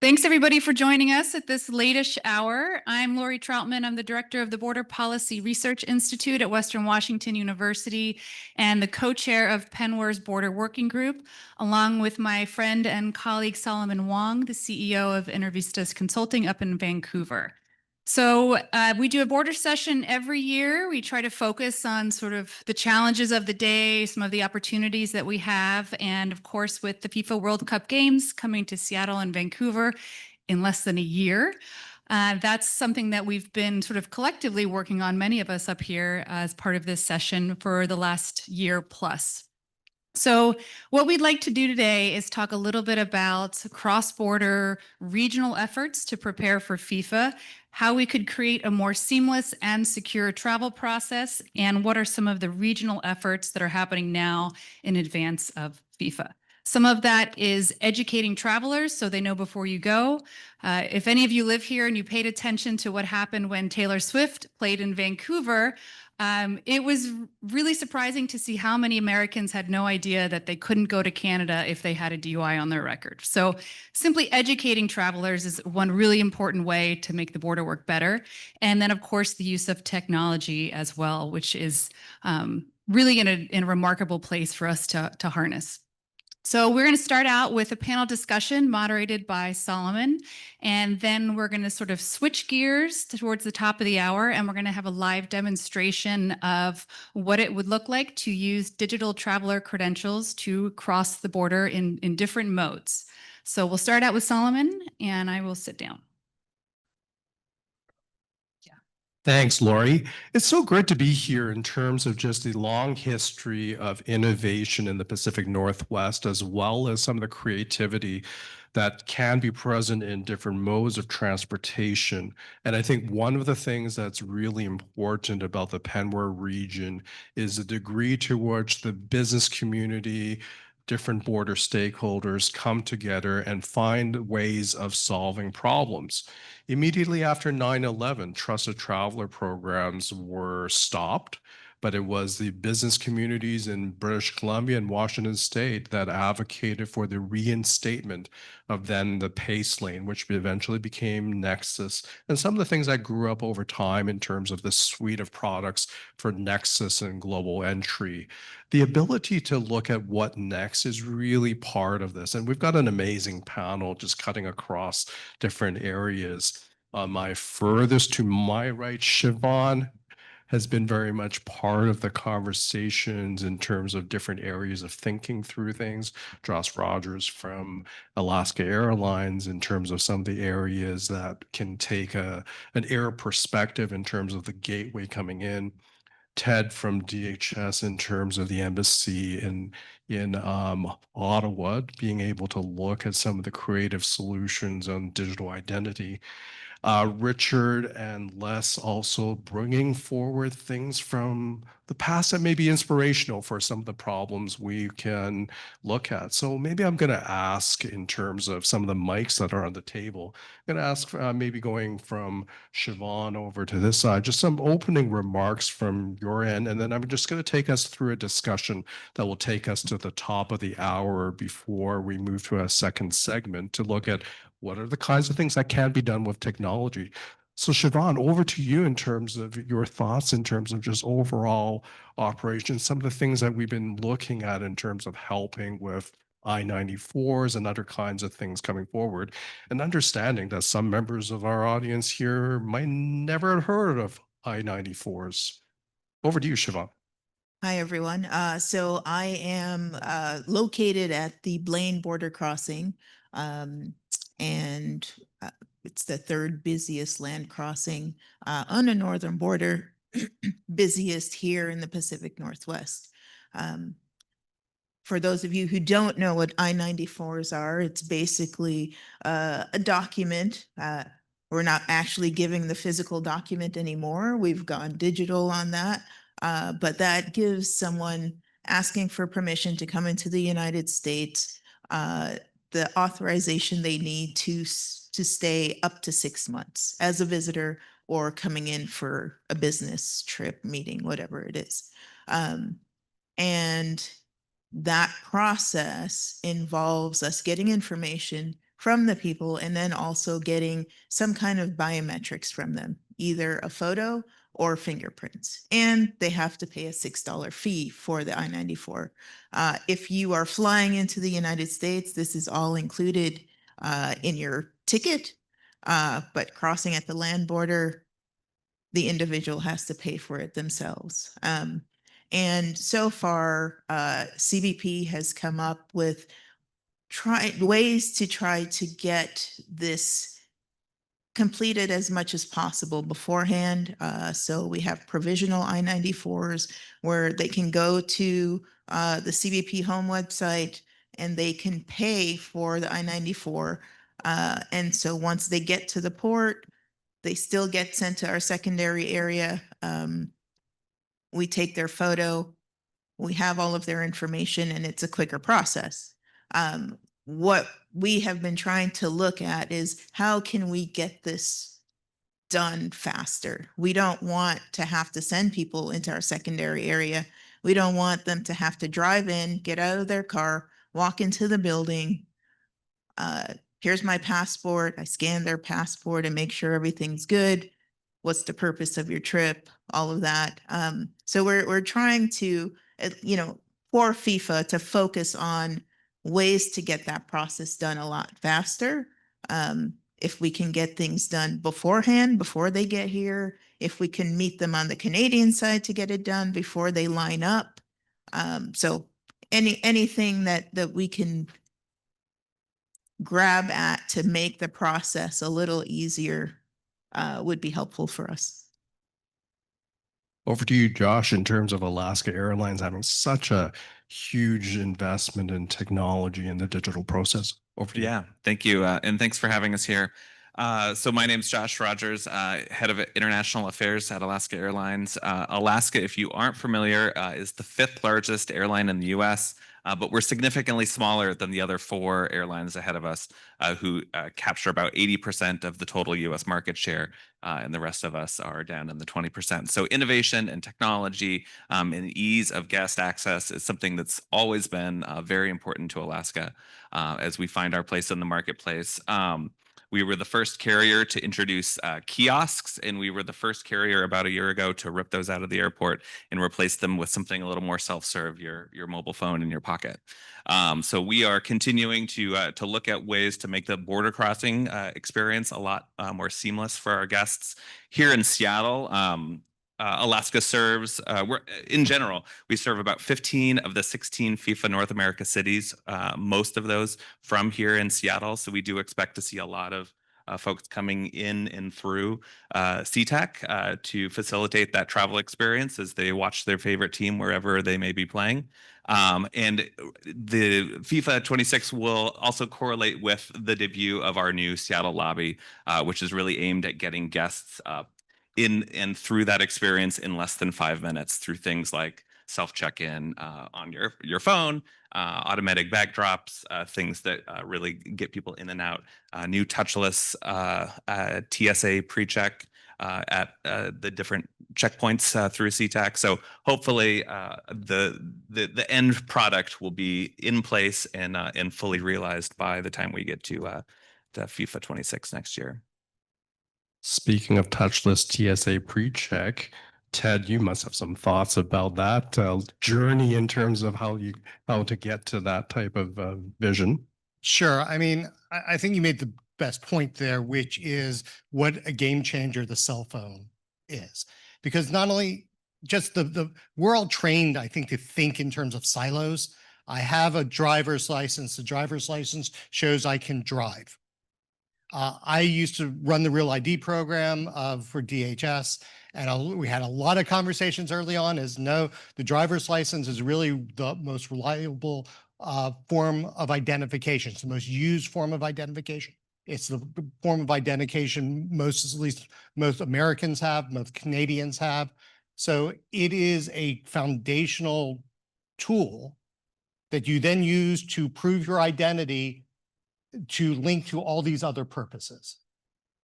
Thanks everybody for joining us at this late-ish hour. I'm Lori Troutman. I'm the director of the Border Policy Research Institute at Western Washington University and the co-chair of PNWER's Border Working Group, along with my friend and colleague Solomon Wong, the CEO of Intervistas Consulting up in Vancouver. So we do a border session every year. We try to focus on sort of the challenges of the day, some of the opportunities that we have, and of course, with the FIFA World Cup Games coming to Seattle and Vancouver in less than a year. That's something that we've been sort of collectively working on, many of us up here as part of this session for the last year plus. So what we'd like to do today is talk a little bit about cross-border regional efforts to prepare for FIFA, how we could create a more seamless and secure travel process, and what are some of the regional efforts that are happening now in advance of FIFA. Some of that is educating travelers so they know before you go. If any of you live here and you paid attention to what happened when Taylor Swift played in Vancouver, it was really surprising to see how many Americans had no idea that they couldn't go to Canada if they had a DUI on their record. So simply educating travelers is one really important way to make the border work better. And then, of course, the use of technology as well, which is really in a remarkable place for us to harness. So we're going to start out with a panel discussion moderated by Solomon, and then we're going to sort of switch gears towards the top of the hour, and we're going to have a live demonstration of what it would look like to use digital traveler credentials to cross the border in different modes. So we'll start out with Solomon, and I will sit down. Thanks, Lori. It's so great to be here in terms of just the long history of innovation in the Pacific Northwest, as well as some of the creativity that can be present in different modes of transportation. And I think one of the things that's really important about the PNWER region is the degree to which the business community, different border stakeholders come together and find ways of solving problems. Immediately after 9/11, trusted traveler programs were stopped, but it was the business communities in British Columbia and Washington State that advocated for the reinstatement of then the PACE lane, which eventually became Nexus, and some of the things that grew up over time in terms of the suite of products for Nexus and global entry. The ability to look at what next is really part of this. And we've got an amazing panel just cutting across different areas. My furthest to my right, Siobhan, has been very much part of the conversations in terms of different areas of thinking through things. Josh Rogers from Alaska Airlines in terms of some of the areas that can take an air perspective in terms of the gateway coming in. Ted from DHS in terms of the embassy in Ottawa, being able to look at some of the creative solutions on digital identity. Richard and Les also bringing forward things from the past that may be inspirational for some of the problems we can look at. So maybe I'm going to ask in terms of some of the mics that are on the table. I'm going to ask maybe going from Siobhan over to this side, just some opening remarks from your end. And then I'm just going to take us through a discussion that will take us to the top of the hour before we move to a second segment to look at what are the kinds of things that can be done with technology. So Siobhan, over to you in terms of your thoughts, in terms of just overall operations, some of the things that we've been looking at in terms of helping with I-94s and other kinds of things coming forward, and understanding that some members of our audience here might never have heard of I-94s. Over to you, Siobhan. Hi, everyone. So I am located at the Blaine border crossing, and it's the third busiest land crossing on the northern border, busiest here in the Pacific Northwest. For those of you who don't know what I-94s are, it's basically a document. We're not actually giving the physical document anymore. We've gone digital on that. But that gives someone asking for permission to come into the United States the authorization they need to stay up to 6 months as a visitor or coming in for a business trip, meeting, whatever it is. And that process involves us getting information from the people, and then also getting some kind of biometrics from them, either a photo or fingerprints. And they have to pay a $6 fee for the I-94. If you are flying into the United States, this is all included in your ticket, but crossing at the land border, the individual has to pay for it themselves. And so far, CBP has come up with ways to try to get this completed as much as possible beforehand. So we have provisional I-94s where they can go to the CBP home website and they can pay for the I-94. And so once they get to the port, they still get sent to our secondary area. We take their photo, we have all of their information, and it's a quicker process. What we have been trying to look at is how can we get this done faster? We don't want to have to send people into our secondary area. We don't want them to have to drive in, get out of their car, walk into the building. Here's my passport. I scan their passport and make sure everything's good. What's the purpose of your trip? All of that. So we're trying to, for FIFA to focus on ways to get that process done a lot faster. If we can get things done beforehand, before they get here, if we can meet them on the Canadian side to get it done before they line up. So anything that we can grab at to make the process a little easier would be helpful for us. Over to you, Josh, in terms of Alaska Airlines having such a huge investment in technology and the digital process. Over to you. Yeah, thank you. And thanks for having us here. So my name's Josh Rogers, head of international affairs at Alaska Airlines. Alaska, if you aren't familiar, is the 5th largest airline in the US, but we're significantly smaller than the other 4 airlines ahead of us, who capture about 80% of the total US market share, and the rest of us are down in the 20%. So innovation and technology and ease of guest access is something that's always been very important to Alaska as we find our place in the marketplace. We were the first carrier to introduce kiosks, and we were the first carrier about a year ago to rip those out of the airport and replace them with something a little more self-serve, your mobile phone in your pocket. So we are continuing to look at ways to make the border crossing experience a lot more seamless for our guests. Here in Seattle, Alaska serves, in general, we serve about 15 of the 16 FIFA North America cities, most of those from here in Seattle. So we do expect to see a lot of folks coming in and through SeaTac to facilitate that travel experience as they watch their favorite team wherever they may be playing. And the FIFA 26 will also correlate with the debut of our new Seattle lobby, which is really aimed at getting guests in and through that experience in less than 5 minutes through things like self-check-in on your phone, automatic bag drops, things that really get people in and out, new touchless TSA pre-check at the different checkpoints through SeaTac. So hopefully the end product will be in place and fully realized by the time we get to FIFA 26 next year. Speaking of touchless TSA pre-check, Ted, you must have some thoughts about that journey in terms of how to get to that type of vision. Sure. I mean, I think you made the best point there, which is what a game changer the cell phone is. Because not only just we're all trained, I think, to think in terms of silos. I have a driver's license. The driver's license shows I can drive. I used to run the Real ID program for DHS, and we had a lot of conversations early on as the driver's license is really the most reliable form of identification. It's the most used form of identification. It's the form of identification most Americans have, most Canadians have. So it is a foundational tool that you then use to prove your identity to link to all these other purposes.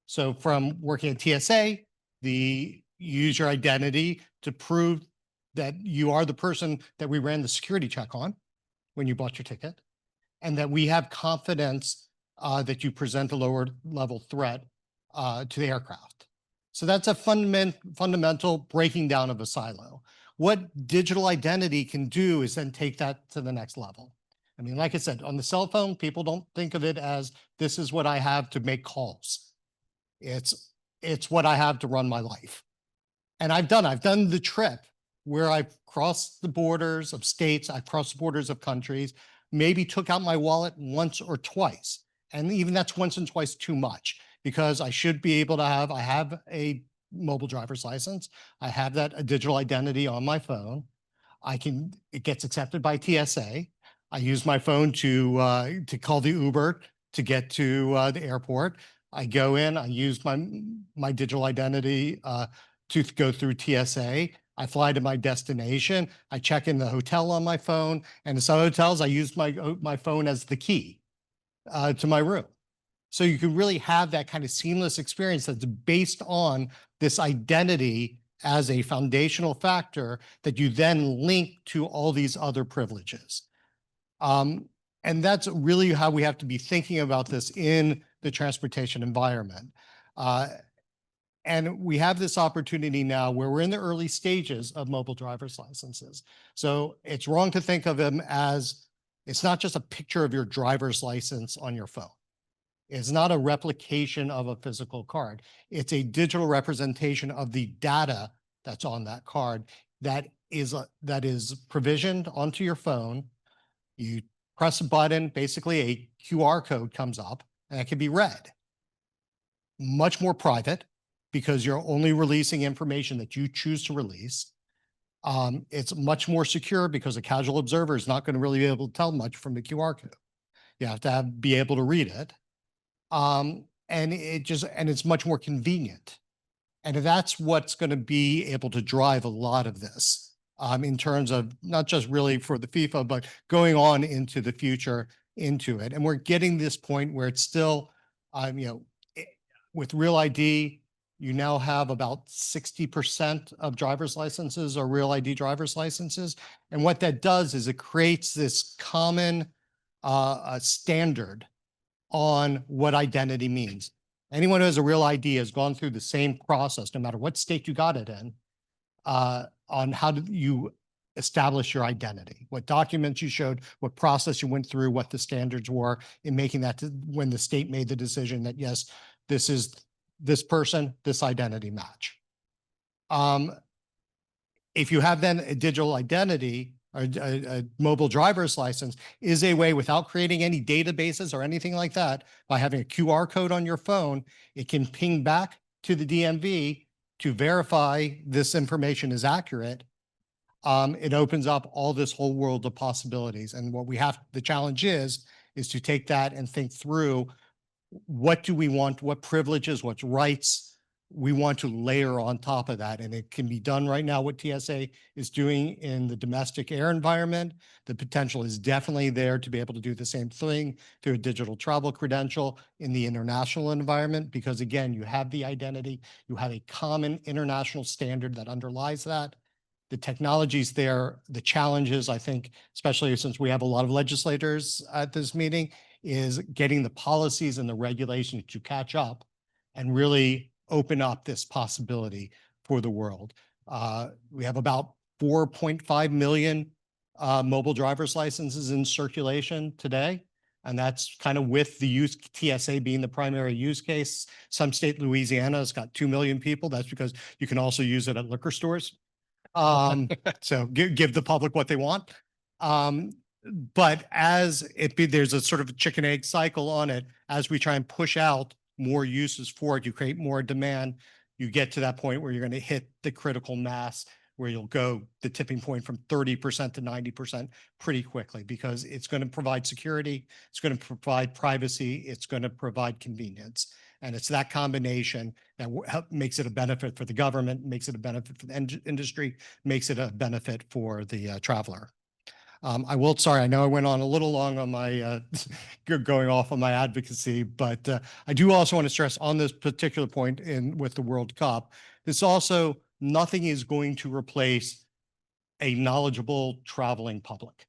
So from working at TSA, you use your identity to prove that you are the person that we ran the security check on when you bought your ticket, and that we have confidence that you present a lower level threat to the aircraft. So that's a fundamental breaking down of a silo. What digital identity can do is then take that to the next level. I mean, like I said, on the cell phone, people don't think of it as this is what I have to make calls. It's what I have to run my life. And I've done the trip where I've crossed the borders of states, I've crossed the borders of countries, maybe took out my wallet once or twice. And even that's once and twice too much, because I should be able to I have a mobile driver's license. I have that a digital identity on my phone. It gets accepted by TSA. I use my phone to call the Uber to get to the airport. I go in, I use my digital identity to go through TSA. I fly to my destination. I check in the hotel on my phone, and in some hotels, I use my phone as the key to my room. So you can really have that kind of seamless experience that's based on this identity as a foundational factor that you then link to all these other privileges. And that's really how we have to be thinking about this in the transportation environment. And we have this opportunity now where we're in the early stages of mobile driver's licenses. So it's wrong to think of them as, it's not just a picture of your driver's license on your phone. It's not a replication of a physical card. It's a digital representation of the data that's on that card that is provisioned onto your phone. You press a button, basically a QR code comes up, and it can be read. Much more private, because you're only releasing information that you choose to release. It's much more secure because a casual observer is not going to really be able to tell much from the QR code. You have to be able to read it. And it's much more convenient. And that's what's going to be able to drive a lot of this in terms of not just really for the FIFA, but going on into the future into it. And we're getting this point where it's still, with Real ID, you now have about 60% of driver's licenses are Real ID driver's licenses. And what that does is it creates this common standard on what identity means. Anyone who has a Real ID has gone through the same process, no matter what state you got it in, on how do you establish your identity, what documents you showed, what process you went through, what the standards were in making that when the state made the decision that, yes, this is this person, this identity match. If you have then a digital identity, or a mobile driver's license is a way, without creating any databases or anything like that, by having a QR code on your phone, it can ping back to the DMV to verify this information is accurate. It opens up all this whole world of possibilities. And what the challenge is to take that and think through, what do we want, what privileges, what rights we want to layer on top of that. And it can be done right now, what TSA is doing in the domestic air environment. The potential is definitely there to be able to do the same thing through a digital travel credential in the international environment, because again, you have the identity, you have a common international standard that underlies that. The technology's there. The challenges, I think, especially since we have a lot of legislators at this meeting, is getting the policies and the regulations to catch up and really open up this possibility for the world. We have about 4.5 million mobile driver's licenses in circulation today. And that's kind of with the TSA being the primary use case. Some state, Louisiana, has got 2 million people. That's because you can also use it at liquor stores. So give the public what they want. But there's a sort of chicken egg cycle on it. As we try and push out more uses for it, you create more demand, you get to that point where you're going to hit the critical mass, where you'll go the tipping point from 30% to 90% pretty quickly, because it's going to provide security, it's going to provide privacy, it's going to provide convenience. And it's that combination that makes it a benefit for the government, makes it a benefit for the industry, makes it a benefit for the traveler. Sorry, I know I went on a little long on my going off on my advocacy, but I do also want to stress on this particular point with the World Cup, this also, nothing is going to replace a knowledgeable traveling public.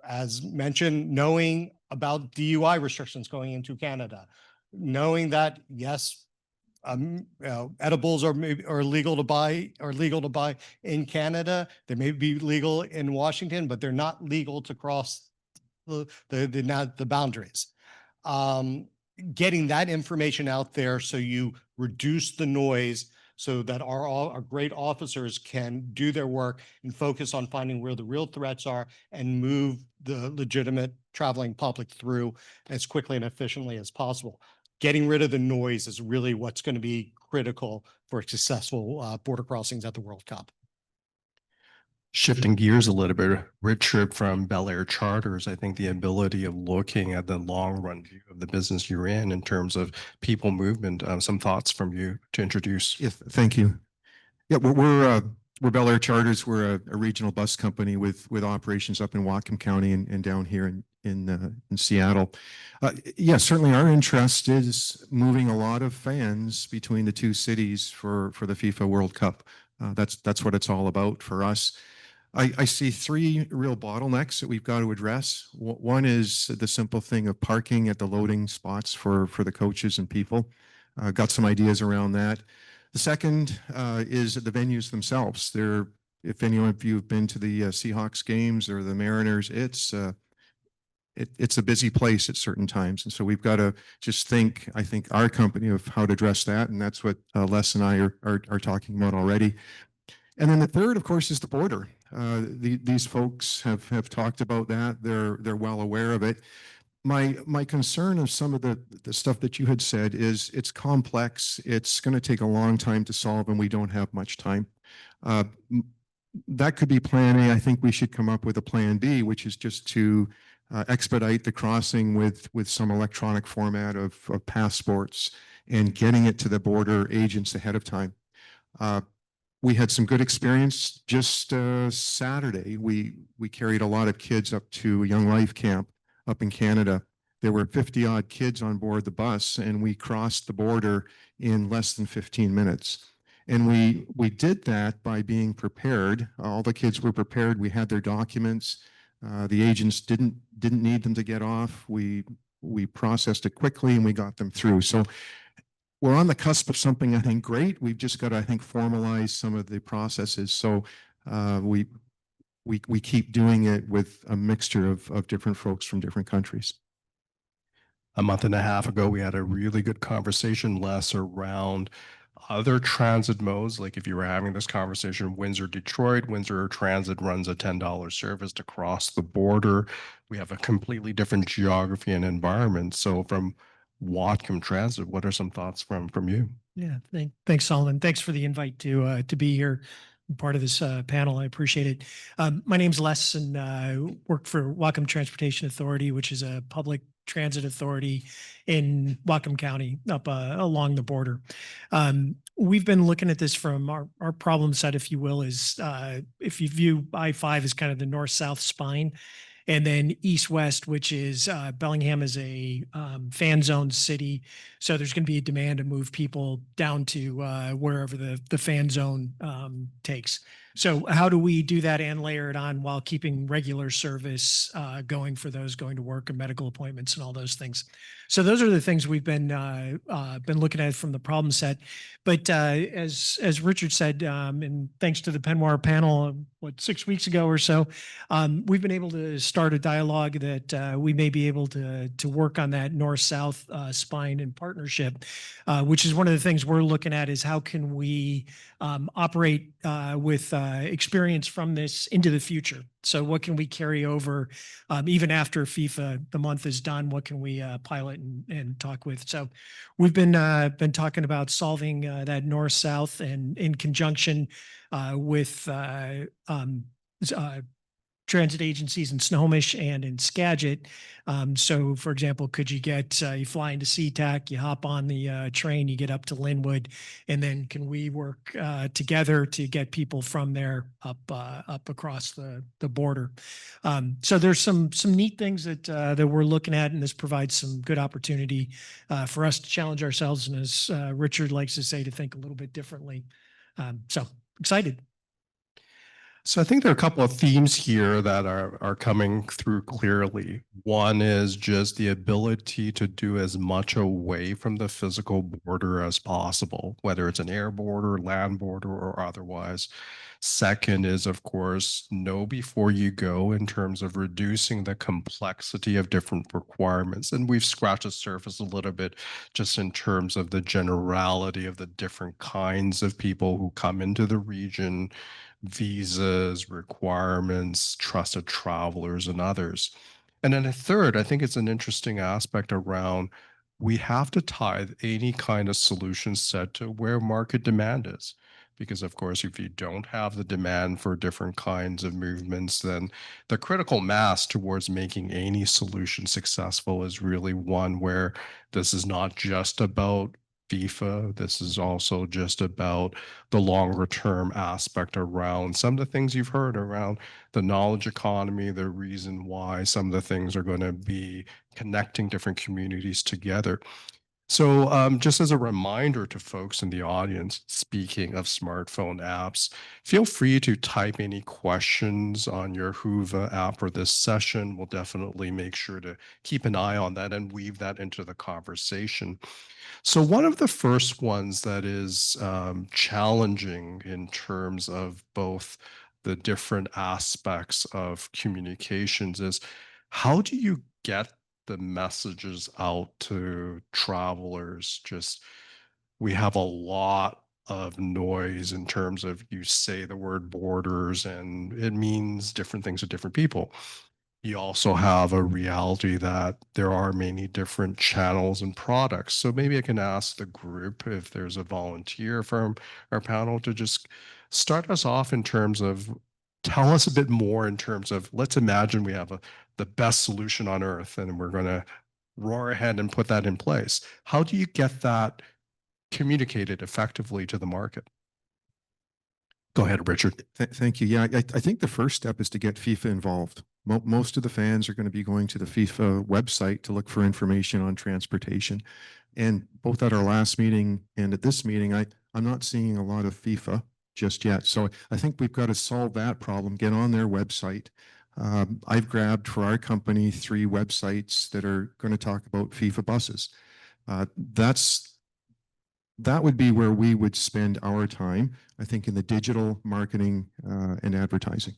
as mentioned, knowing about DUI restrictions going into Canada, knowing that, yes, edibles are legal to buy in Canada. They may be legal in Washington, but they're not legal to cross the boundaries. Getting that information out there so you reduce the noise so that our great officers can do their work and focus on finding where the real threats are and move the legitimate traveling public through as quickly and efficiently as possible. Getting rid of the noise is really what's going to be critical for successful border crossings at the World Cup. Shifting gears a little bit, Richard from Bel Air Charters, I think the ability of looking at the long run view of the business you're in terms of people movement, some thoughts from you to introduce. Yes, thank you. Yeah, we're Bel Air Charters. We're a regional bus company with operations up in Whatcom County and down here in Seattle. Yeah, certainly our interest is moving a lot of fans between the two cities for the FIFA World Cup. That's what it's all about for us. I see three real bottlenecks that we've got to address. One is the simple thing of parking at the loading spots for the coaches and people. Got some ideas around that. The second is the venues themselves. If any of you have been to the Seahawks games or the Mariners, it's a busy place at certain times. And so we've got to just think, I think, our company of how to address that. And that's what Les and I are talking about already. And then the third, of course, is the border. These folks have talked about that. They're well aware of it. My concern of some of the stuff that you had said is it's complex. It's going to take a long time to solve, and we don't have much time. That could be plan A. I think we should come up with a plan B, which is just to expedite the crossing with some electronic format of passports and getting it to the border agents ahead of time. We had some good experience just Saturday. We carried a lot of kids up to Young Life Camp up in Canada. There were 50 odd kids on board the bus, and we crossed the border in less than 15 minutes. And we did that by being prepared. All the kids were prepared. We had their documents. The agents didn't need them to get off. We processed it quickly and we got them through. So we're on the cusp of something, I think, great. We've just got to, I think, formalize some of the processes. So we keep doing it with a mixture of different folks from different countries. A month and a half ago, we had a really good conversation, Les, around other transit modes. Like if you were having this conversation, Windsor, Detroit, Windsor Transit runs a $10 service to cross the border. We have a completely different geography and environment. So from Whatcom Transit, what are some thoughts from you? Yeah, thanks, Solomon. Thanks for the invite to be here, part of this panel. I appreciate it. My name's Les, and I work for Whatcom Transportation Authority, which is a public transit authority in Whatcom County up along the border. We've been looking at this from our problem set, if you will, is if you view I-5 as kind of the north-south spine, and then east-west, which is Bellingham is a fan zone city. So there's going to be a demand to move people down to wherever the fan zone takes. So how do we do that and layer it on while keeping regular service going for those going to work and medical appointments and all those things? So those are the things we've been looking at from the problem set. But as Richard said, and thanks to the PNWER panel, 6 weeks ago or so, we've been able to start a dialogue that we may be able to work on that north-south spine in partnership, which is one of the things we're looking at is how can we operate with experience from this into the future. So what can we carry over even after FIFA, the month is done? What can we pilot and talk with? So we've been talking about solving that north-south and in conjunction with transit agencies in Snohomish and in Skagit. So for example, could you you fly into SeaTac, you hop on the train, you get up to Linwood, and then can we work together to get people from there up across the border? So there's some neat things that we're looking at, and this provides some good opportunity for us to challenge ourselves, and as Richard likes to say, to think a little bit differently. So excited. So I think there are a couple of themes here that are coming through clearly. One is just the ability to do as much away from the physical border as possible, whether it's an air border, land border, or otherwise. Second is, of course, know before you go in terms of reducing the complexity of different requirements. And we've scratched the surface a little bit just in terms of the generality of the different kinds of people who come into the region, visas, requirements, trusted travelers, and others. And then a third, I think it's an interesting aspect around we have to tie any kind of solution set to where market demand is. Because, of course, if you don't have the demand for different kinds of movements, then the critical mass towards making any solution successful is really one where this is not just about FIFA. This is also just about the longer term aspect around some of the things you've heard around the knowledge economy, the reason why some of the things are going to be connecting different communities together. So, just as a reminder to folks in the audience, speaking of smartphone apps, feel free to type any questions on your Whova app for this session. We'll definitely make sure to keep an eye on that and weave that into the conversation. So one of the first ones that is challenging in terms of both the different aspects of communications is how do you get the messages out to travelers? Just we have a lot of noise in terms of you say the word borders and it means different things to different people. You also have a reality that there are many different channels and products. So maybe I can ask the group if there's a volunteer from our panel to just start us off in terms of tell us a bit more in terms of let's imagine we have the best solution on earth and we're going to roar ahead and put that in place. How do you get that communicated effectively to the market? Go ahead, Richard. Thank you. Yeah, I think the first step is to get FIFA involved. Most of the fans are going to be going to the FIFA website to look for information on transportation. And both at our last meeting and at this meeting, I'm not seeing a lot of FIFA just yet. So I think we've got to solve that problem, get on their website. I've grabbed for our company 3 websites that are going to talk about FIFA buses. That would be where we would spend our time, I think, in the digital marketing and advertising.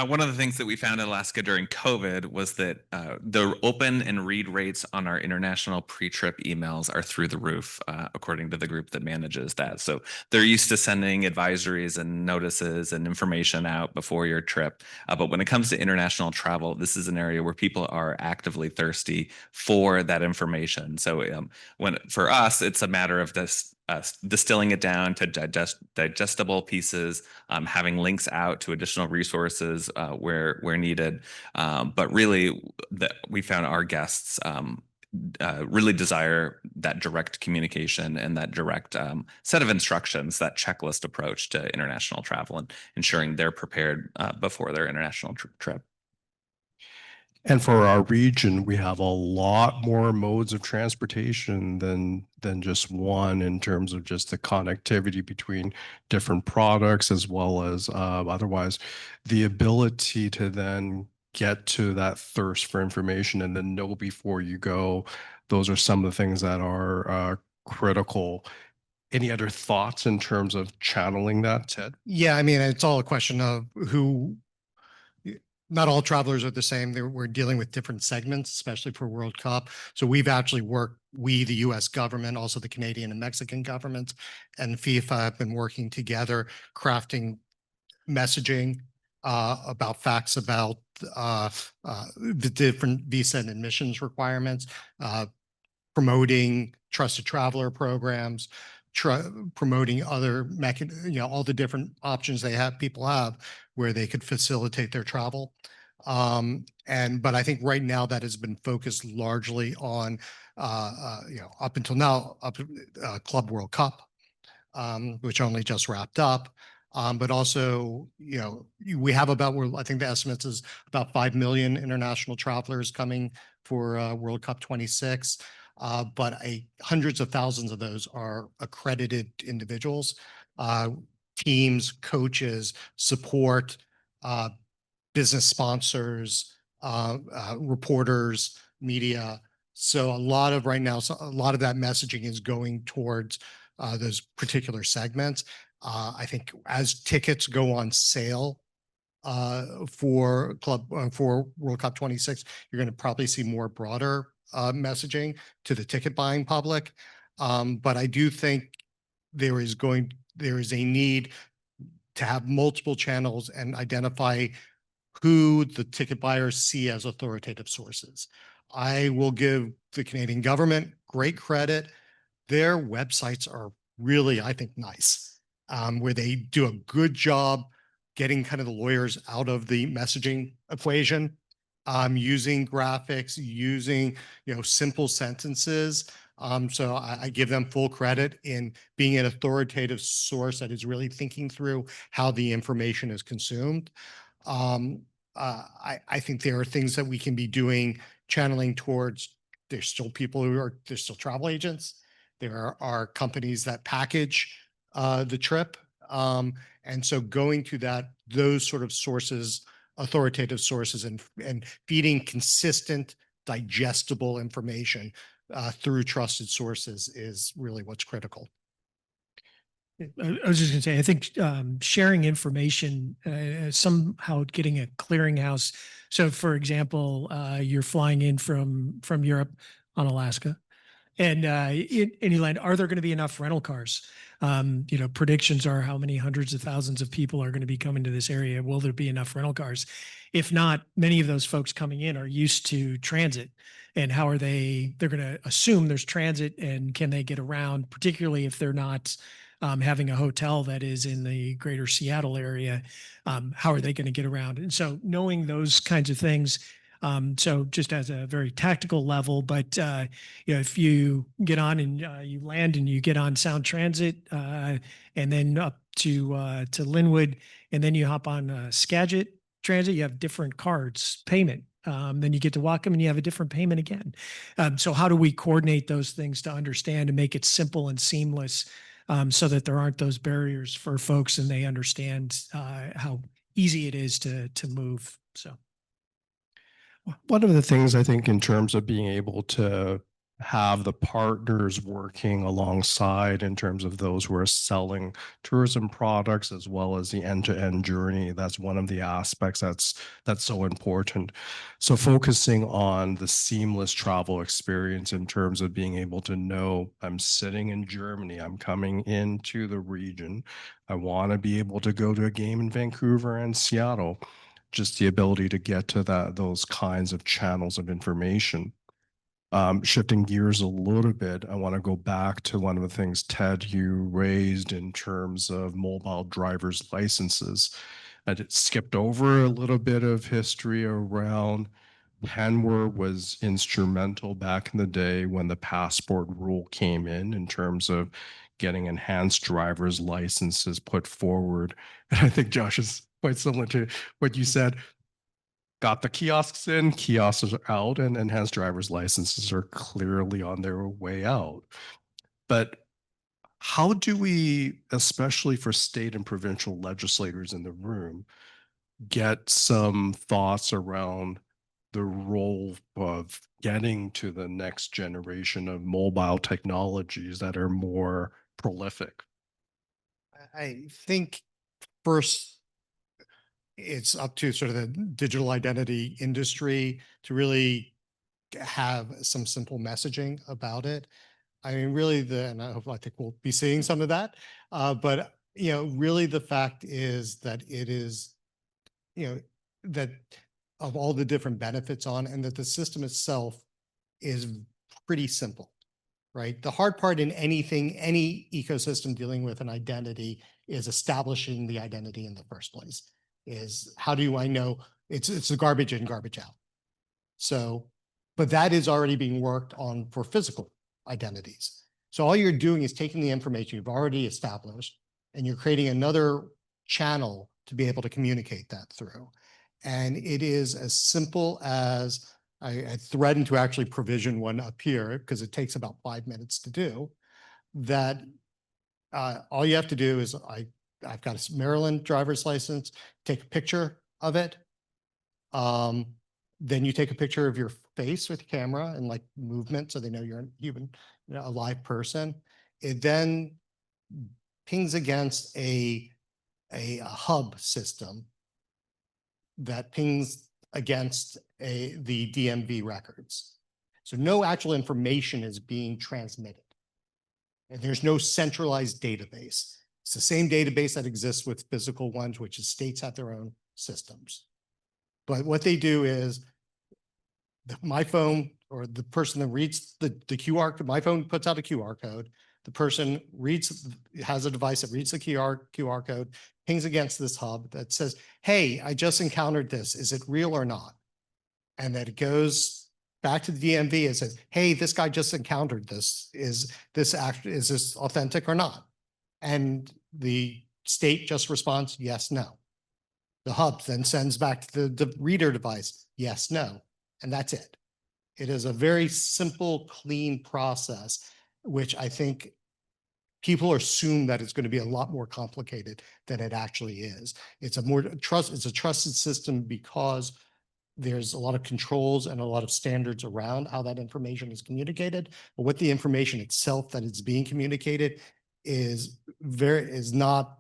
One of the things that we found in Alaska during COVID was that the open and read rates on our international pre-trip emails are through the roof, according to the group that manages that. So they're used to sending advisories and notices and information out before your trip. But when it comes to international travel, this is an area where people are actively thirsty for that information. So for us, it's a matter of this distilling it down to digestible pieces, having links out to additional resources where needed. But really, we found our guests really desire that direct communication and that direct set of instructions, that checklist approach to international travel and ensuring they're prepared before their international trip. And for our region, we have a lot more modes of transportation than just one in terms of just the connectivity between different products as well as otherwise the ability to then get to that thirst for information and then know before you go. Those are some of the things that are critical. Any other thoughts in terms of channeling that, Ted? Yeah, I mean, it's all a question of who. Not all travelers are the same. We're dealing with different segments, especially for World Cup. So we've actually worked, the US government, also the Canadian and Mexican governments, and FIFA have been working together, crafting messaging about facts about the different visa and admissions requirements, promoting trusted traveler programs, promoting other all the different options people have where they could facilitate their travel. But I think right now that has been focused largely on up until now Club World Cup, which only just wrapped up. But also, we have I think the estimates is about 5 million international travelers coming for World Cup 26. But hundreds of thousands of those are accredited individuals. teams, coaches, support, business sponsors, reporters, media. So a lot of right now, so a lot of that messaging is going towards those particular segments. I think as tickets go on sale for World Cup 26, you're going to probably see more broader messaging to the ticket buying public. But I do think there is a need to have multiple channels and identify who the ticket buyers see as authoritative sources. I will give the Canadian government great credit. Their websites are really, I think, nice, where they do a good job getting kind of the lawyers out of the messaging equation, using graphics, using, simple sentences. So I give them full credit in being an authoritative source that is really thinking through how the information is consumed. I think there are things that we can be doing, channeling towards, there's still travel agents. There are companies that package the trip. And so going to those sort of sources, authoritative sources, and feeding consistent, digestible information through trusted sources is really what's critical. I was just going to say, I think sharing information, somehow getting a clearinghouse. So, for example, you're flying in from Europe on Alaska, and in you land. Are there going to be enough rental cars? Predictions are how many hundreds of thousands of people are going to be coming to this area. Will there be enough rental cars? If not, many of those folks coming in are used to transit. And how are they're going to assume there's transit, and can they get around, particularly if they're not having a hotel that is in the greater Seattle area? How are they going to get around? And so knowing those kinds of things, so just as a very tactical level, but if you get on and you land and you get on Sound Transit and then up to Linwood, and then you hop on Skagit Transit, you have different cards payment. Then you get to Whatcom and you have a different payment again. So how do we coordinate those things to understand and make it simple and seamless, so that there aren't those barriers for folks and they understand how easy it is to move? So. One of the things I think in terms of being able to have the partners working alongside in terms of those who are selling tourism products as well as the end-to-end journey, that's one of the aspects that's so important. So focusing on the seamless travel experience in terms of being able to know I'm sitting in Germany, I'm coming into the region, I want to be able to go to a game in Vancouver and Seattle. Just the ability to get to those kinds of channels of information. Shifting gears a little bit, I want to go back to one of the things, Ted, you raised in terms of mobile driver's licenses. I skipped over a little bit of history around PNWER was instrumental back in the day when the passport rule came in terms of getting enhanced driver's licenses put forward. And I think Josh is quite similar to what you said. Got the kiosks in, kiosks are out, and enhanced driver's licenses are clearly on their way out. But how do we, especially for state and provincial legislators in the room, get some thoughts around the role of getting to the next generation of mobile technologies that are more prolific? I think first, it's up to sort of the digital identity industry to really have some simple messaging about it. I mean, really, and I think we'll be seeing some of that. But really, the fact is that it is, that of all the different benefits and that the system itself is pretty simple, right? The hard part in any ecosystem dealing with an identity is establishing the identity in the first place. Is how do I know it's the garbage in, garbage out? So, but that is already being worked on for physical identities. So all you're doing is taking the information you've already established and you're creating another channel to be able to communicate that through. And it is as simple as I threatened to actually provision one up here because it takes about 5 minutes to do that. all you have to do is I've got a Maryland driver's license, take a picture of it. Then you take a picture of your face with camera and like movement so they know you're a human, a live person. It then pings against a hub system that pings against the DMV records. So no actual information is being transmitted. And there's no centralized database. It's the same database that exists with physical ones, which is states have their own systems. But what they do is my phone or the person that reads the QR, my phone puts out a QR code. The person has a device that reads the QR code, pings against this hub that says, hey, I just encountered this. Is it real or not? And then it goes back to the DMV and says, hey, this guy just encountered this. Is this authentic or not? And the state just responds, yes, no. The hub then sends back to the reader device, yes, no, and that's it. It is a very simple, clean process, which I think people assume that it's going to be a lot more complicated than it actually is. It's a trusted system because there's a lot of controls and a lot of standards around how that information is communicated. But what the information itself that is being communicated is not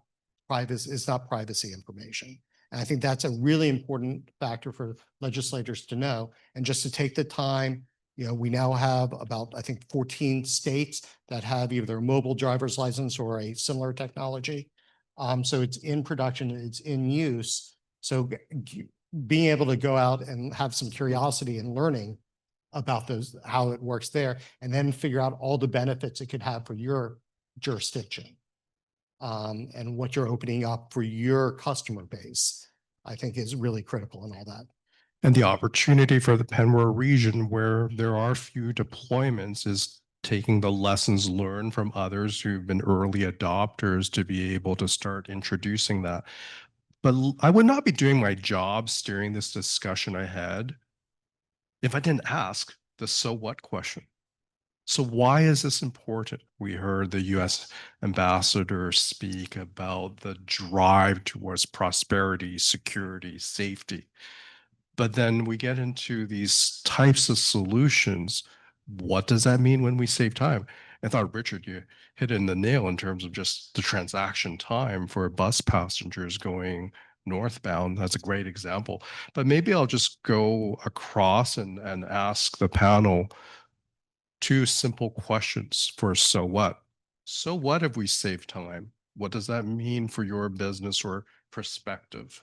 privacy information. And I think that's a really important factor for legislators to know. And just to take the time, we now have about, I think, 14 states that have either a mobile driver's license or a similar technology. So it's in production, it's in use. So being able to go out and have some curiosity and learning about how it works there, and then figure out all the benefits it could have for your jurisdiction. And what you're opening up for your customer base, I think is really critical in all that. And the opportunity for the PNWER region where there are few deployments is taking the lessons learned from others who've been early adopters to be able to start introducing that. But I would not be doing my job steering this discussion ahead if I didn't ask the so what question. So why is this important? We heard the US ambassador speak about the drive towards prosperity, security, safety. But then we get into these types of solutions. What does that mean when we save time? I thought, Richard, you hit it in the nail in terms of just the transaction time for bus passengers going northbound. That's a great example. But maybe I'll just go across and ask the panel two simple questions for so what? So what if we save time? What does that mean for your business or perspective?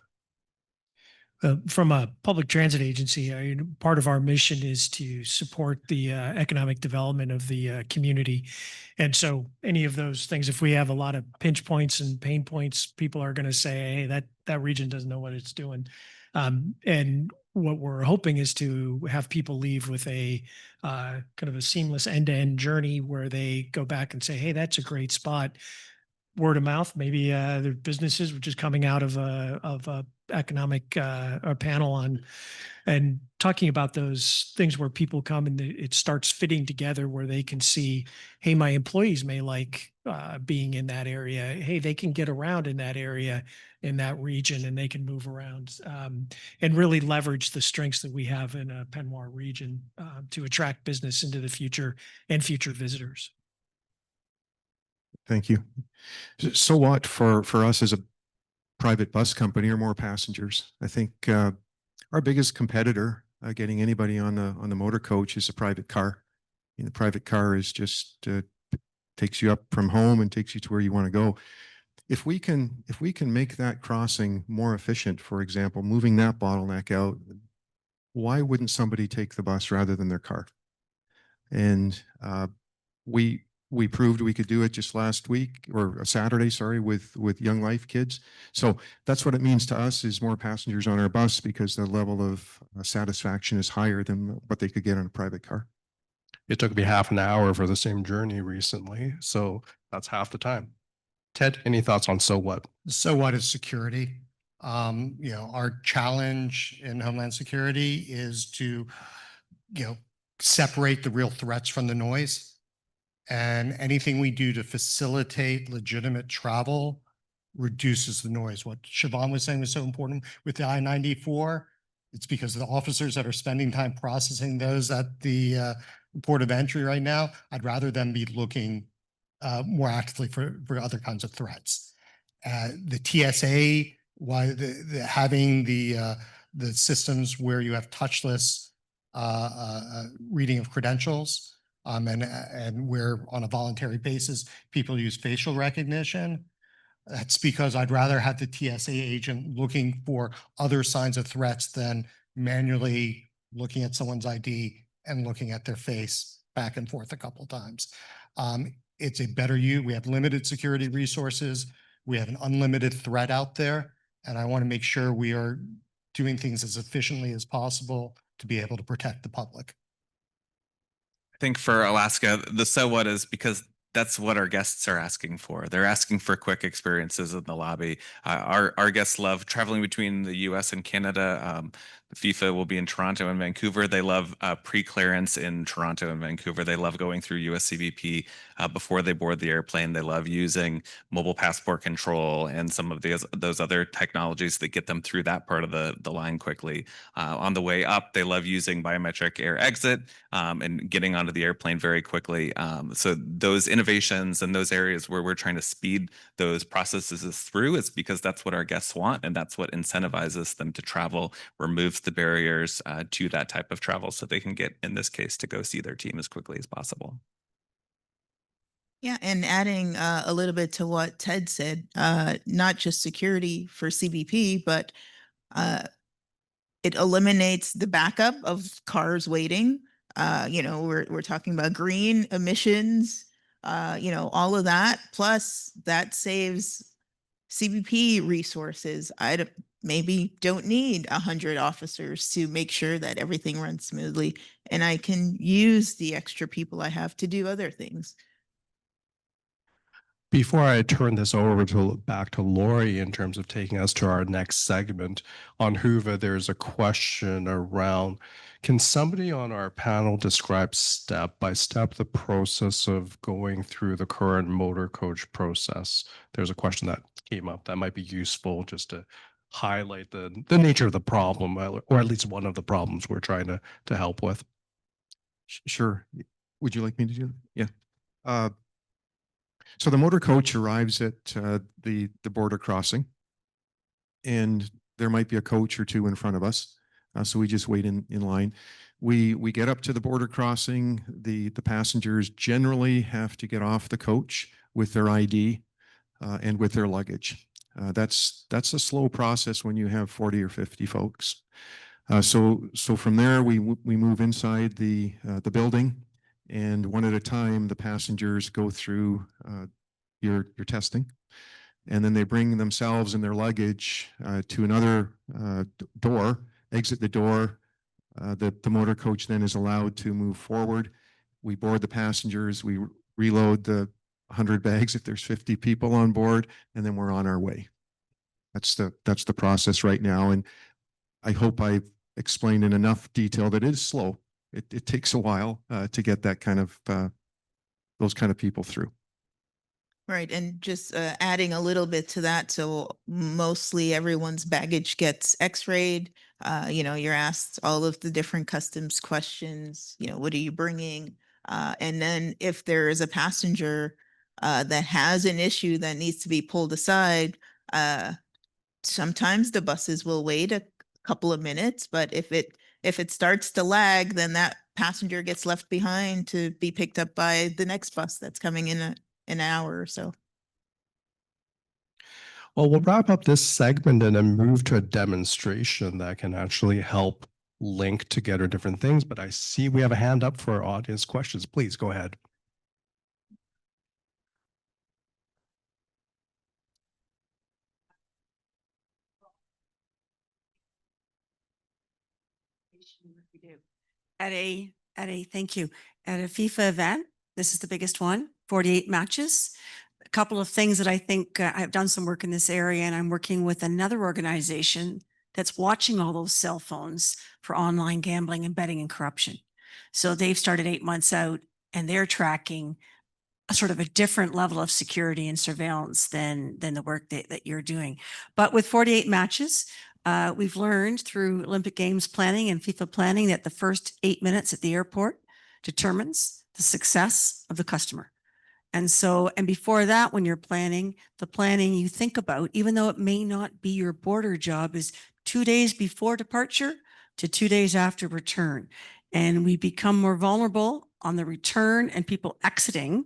From a public transit agency, part of our mission is to support the economic development of the community. And so any of those things, if we have a lot of pinch points and pain points, people are going to say, hey, that region doesn't know what it's doing. And what we're hoping is to have people leave with a kind of a seamless end-to-end journey where they go back and say, hey, that's a great spot. Word of mouth, maybe their businesses, which is coming out of a economic panel on and talking about those things where people come and it starts fitting together where they can see, hey, my employees may like being in that area. Hey, they can get around in that area, in that region, and they can move around and really leverage the strengths that we have in a PNWER region to attract business into the future and future visitors. Thank you. So what for us as a private bus company or more passengers? I think our biggest competitor getting anybody on the motor coach is a private car. The private car is just takes you up from home and takes you to where you want to go. If we can make that crossing more efficient, for example, moving that bottleneck out, why wouldn't somebody take the bus rather than their car? And we proved we could do it just last week or a Saturday, sorry, with Young Life kids. So that's what it means to us is more passengers on our bus because the level of satisfaction is higher than what they could get on a private car. It took me half an hour for the same journey recently. So that's half the time. Ted, any thoughts on so what? So what is security? Our challenge in Homeland Security is to, separate the real threats from the noise. And anything we do to facilitate legitimate travel reduces the noise. What Siobhan was saying was so important with the I-94. It's because of the officers that are spending time processing those at the port of entry right now. I'd rather them be looking more actively for other kinds of threats. The TSA, why having the systems where you have touchless reading of credentials, and where on a voluntary basis people use facial recognition. That's because I'd rather have the TSA agent looking for other signs of threats than manually looking at someone's ID and looking at their face back and forth a couple times. It's a better use. We have limited security resources. We have an unlimited threat out there. And I want to make sure we are doing things as efficiently as possible to be able to protect the public. I think for Alaska, the so what is because that's what our guests are asking for. They're asking for quick experiences in the lobby. Our guests love traveling between the US and Canada. FIFA will be in Toronto and Vancouver. They love pre-clearance in Toronto and Vancouver. They love going through US CBP before they board the airplane. They love using mobile passport control and some of those other technologies that get them through that part of the line quickly. On the way up, they love using biometric air exit and getting onto the airplane very quickly. So those innovations and those areas where we're trying to speed those processes through is because that's what our guests want, and that's what incentivizes them to travel, removes the barriers to that type of travel so they can get, in this case, to go see their team as quickly as possible. Yeah, and adding a little bit to what Ted said, not just security for CBP, but it eliminates the backup of cars waiting. We're talking about green emissions, all of that. Plus, that saves CBP resources. Maybe don't need 100 officers to make sure that everything runs smoothly, and I can use the extra people I have to do other things. Before I turn this over back to Lori in terms of taking us to our next segment on Hoover, there's a question around, can somebody on our panel describe step by step the process of going through the current motor coach process? There's a question that came up that might be useful just to highlight the nature of the problem, or at least one of the problems we're trying to help with. Sure. Would you like me to do that? Yeah. So the motor coach arrives at the border crossing, and there might be a coach or two in front of us. So we just wait in line. We get up to the border crossing. The passengers generally have to get off the coach with their ID and with their luggage. That's a slow process when you have 40 or 50 folks. So from there we move inside the building, and one at a time the passengers go through your testing, and then they bring themselves and their luggage to another door, exit the door. The motor coach then is allowed to move forward. We board the passengers, we reload the 100 bags if there's 50 people on board, and then we're on our way. That's the process right now, and I hope I've explained in enough detail that it is slow. It takes a while to get that kind of those kind of people through. Right, and just adding a little bit to that, so mostly everyone's baggage gets x-rayed. You're asked all of the different customs questions, what are you bringing? And then if there is a passenger that has an issue that needs to be pulled aside, sometimes the buses will wait a couple of minutes, but if it starts to lag, then that passenger gets left behind to be picked up by the next bus that's coming in an hour or so. Well, we'll wrap up this segment and then move to a demonstration that can actually help link together different things. But I see we have a hand up for audience questions. Please go ahead. Thank you. At a FIFA event, this is the biggest one, 48 matches. A couple of things that I think I've done some work in this area, and I'm working with another organization that's watching all those cell phones for online gambling and betting and corruption. So they've started 8 months out, and they're tracking a sort of a different level of security and surveillance than the work that you're doing. But with 48 matches, we've learned through Olympic Games planning and FIFA planning that the first 8 minutes at the airport determines the success of the customer. And so, and before that, when you're planning, the planning you think about, even though it may not be your border job, is 2 days before departure to 2 days after return. And we become more vulnerable on the return and people exiting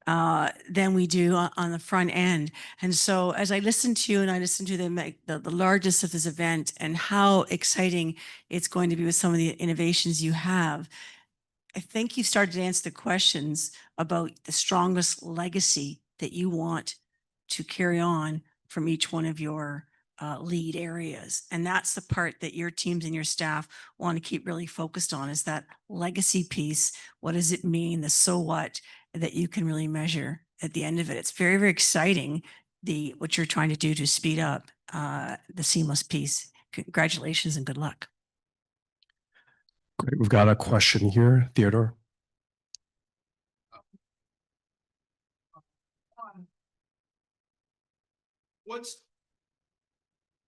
than we do on the front end. And so as I listen to you and I listen to the largest of this event and how exciting it's going to be with some of the innovations you have, I think you've started to answer the questions about the strongest legacy that you want to carry on from each one of your lead areas. And that's the part that your teams and your staff want to keep really focused on, is that legacy piece. What does it mean? The so what that you can really measure at the end of it. It's very, very exciting, what you're trying to do to speed up the seamless piece. Congratulations and good luck. Great. We've got a question here, Theodore.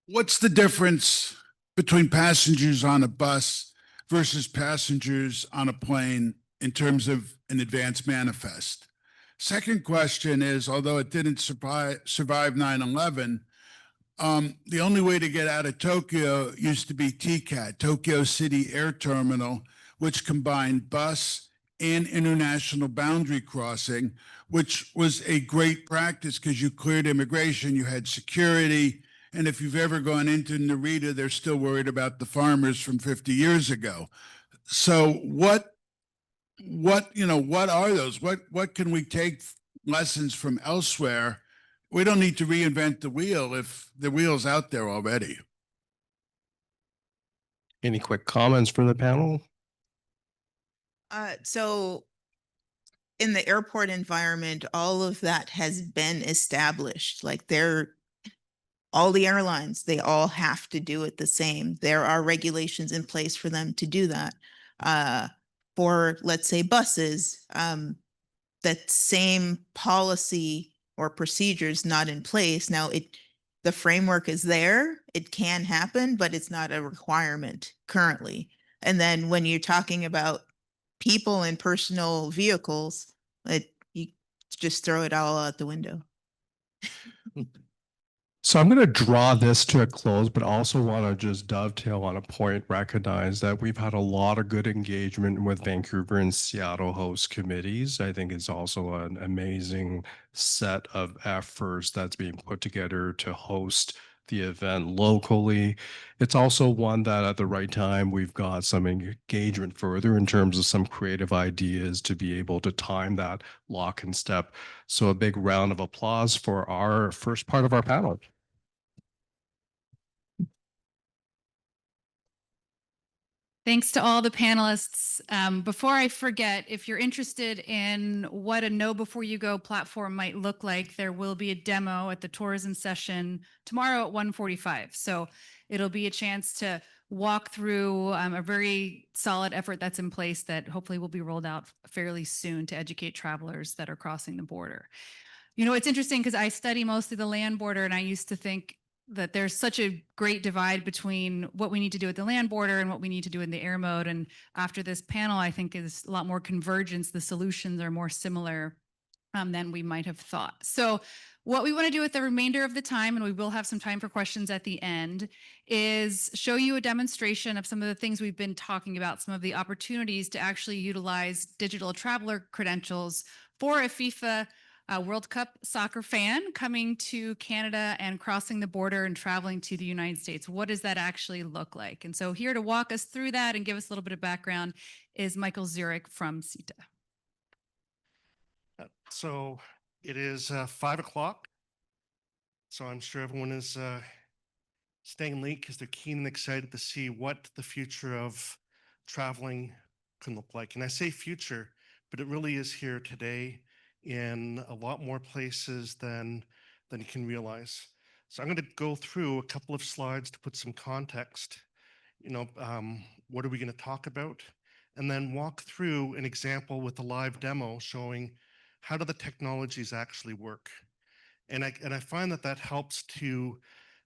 What's the difference between passengers on a bus versus passengers on a plane in terms of an advanced manifest? Second question is, although it didn't survive 9/11, the only way to get out of Tokyo used to be TCAT, Tokyo City Air Terminal, which combined bus and international boundary crossing, which was a great practice because you cleared immigration, you had security. And if you've ever gone into Narita, they're still worried about the farmers from 50 years ago. So what are those? What can we take lessons from elsewhere? We don't need to reinvent the wheel if the wheel's out there already. Any quick comments from the panel? So in the airport environment, all of that has been established. Like all the airlines, they all have to do it the same. There are regulations in place for them to do that. For, let's say, buses, that same policy or procedures not in place. Now, the framework is there, it can happen, but it's not a requirement currently. And then when you're talking about people and personal vehicles, you just throw it all out the window. So I'm going to draw this to a close, but also want to just dovetail on a point, recognize that we've had a lot of good engagement with Vancouver and Seattle host committees. I think it's also an amazing set of efforts that's being put together to host the event locally. It's also one that at the right time, we've got some engagement further in terms of some creative ideas to be able to time that lock and step. So a big round of applause for our first part of our panel. Thanks to all the panelists. Before I forget, if you're interested in what a Know Before You Go platform might look like, there will be a demo at the tourism session tomorrow at 1:45. So it'll be a chance to walk through a very solid effort that's in place that hopefully will be rolled out fairly soon to educate travelers that are crossing the border. You know, it's interesting because I study mostly the land border, and I used to think that there's such a great divide between what we need to do at the land border and what we need to do in the air mode. And after this panel, I think is a lot more convergence. The solutions are more similar than we might have thought. So what we want to do with the remainder of the time, and we will have some time for questions at the end, is show you a demonstration of some of the things we've been talking about, some of the opportunities to actually utilize digital traveler credentials for a FIFA World Cup soccer fan coming to Canada and crossing the border and traveling to the United States. What does that actually look like? And so here to walk us through that and give us a little bit of background is Michael Zurich from CETA. So it is 5 o'clock. So I'm sure everyone is staying late because they're keen and excited to see what the future of traveling can look like. And I say future, but it really is here today in a lot more places than you can realize. So I'm going to go through a couple of slides to put some context. What are we going to talk about? And then walk through an example with a live demo showing how do the technologies actually work? And I find that that helps to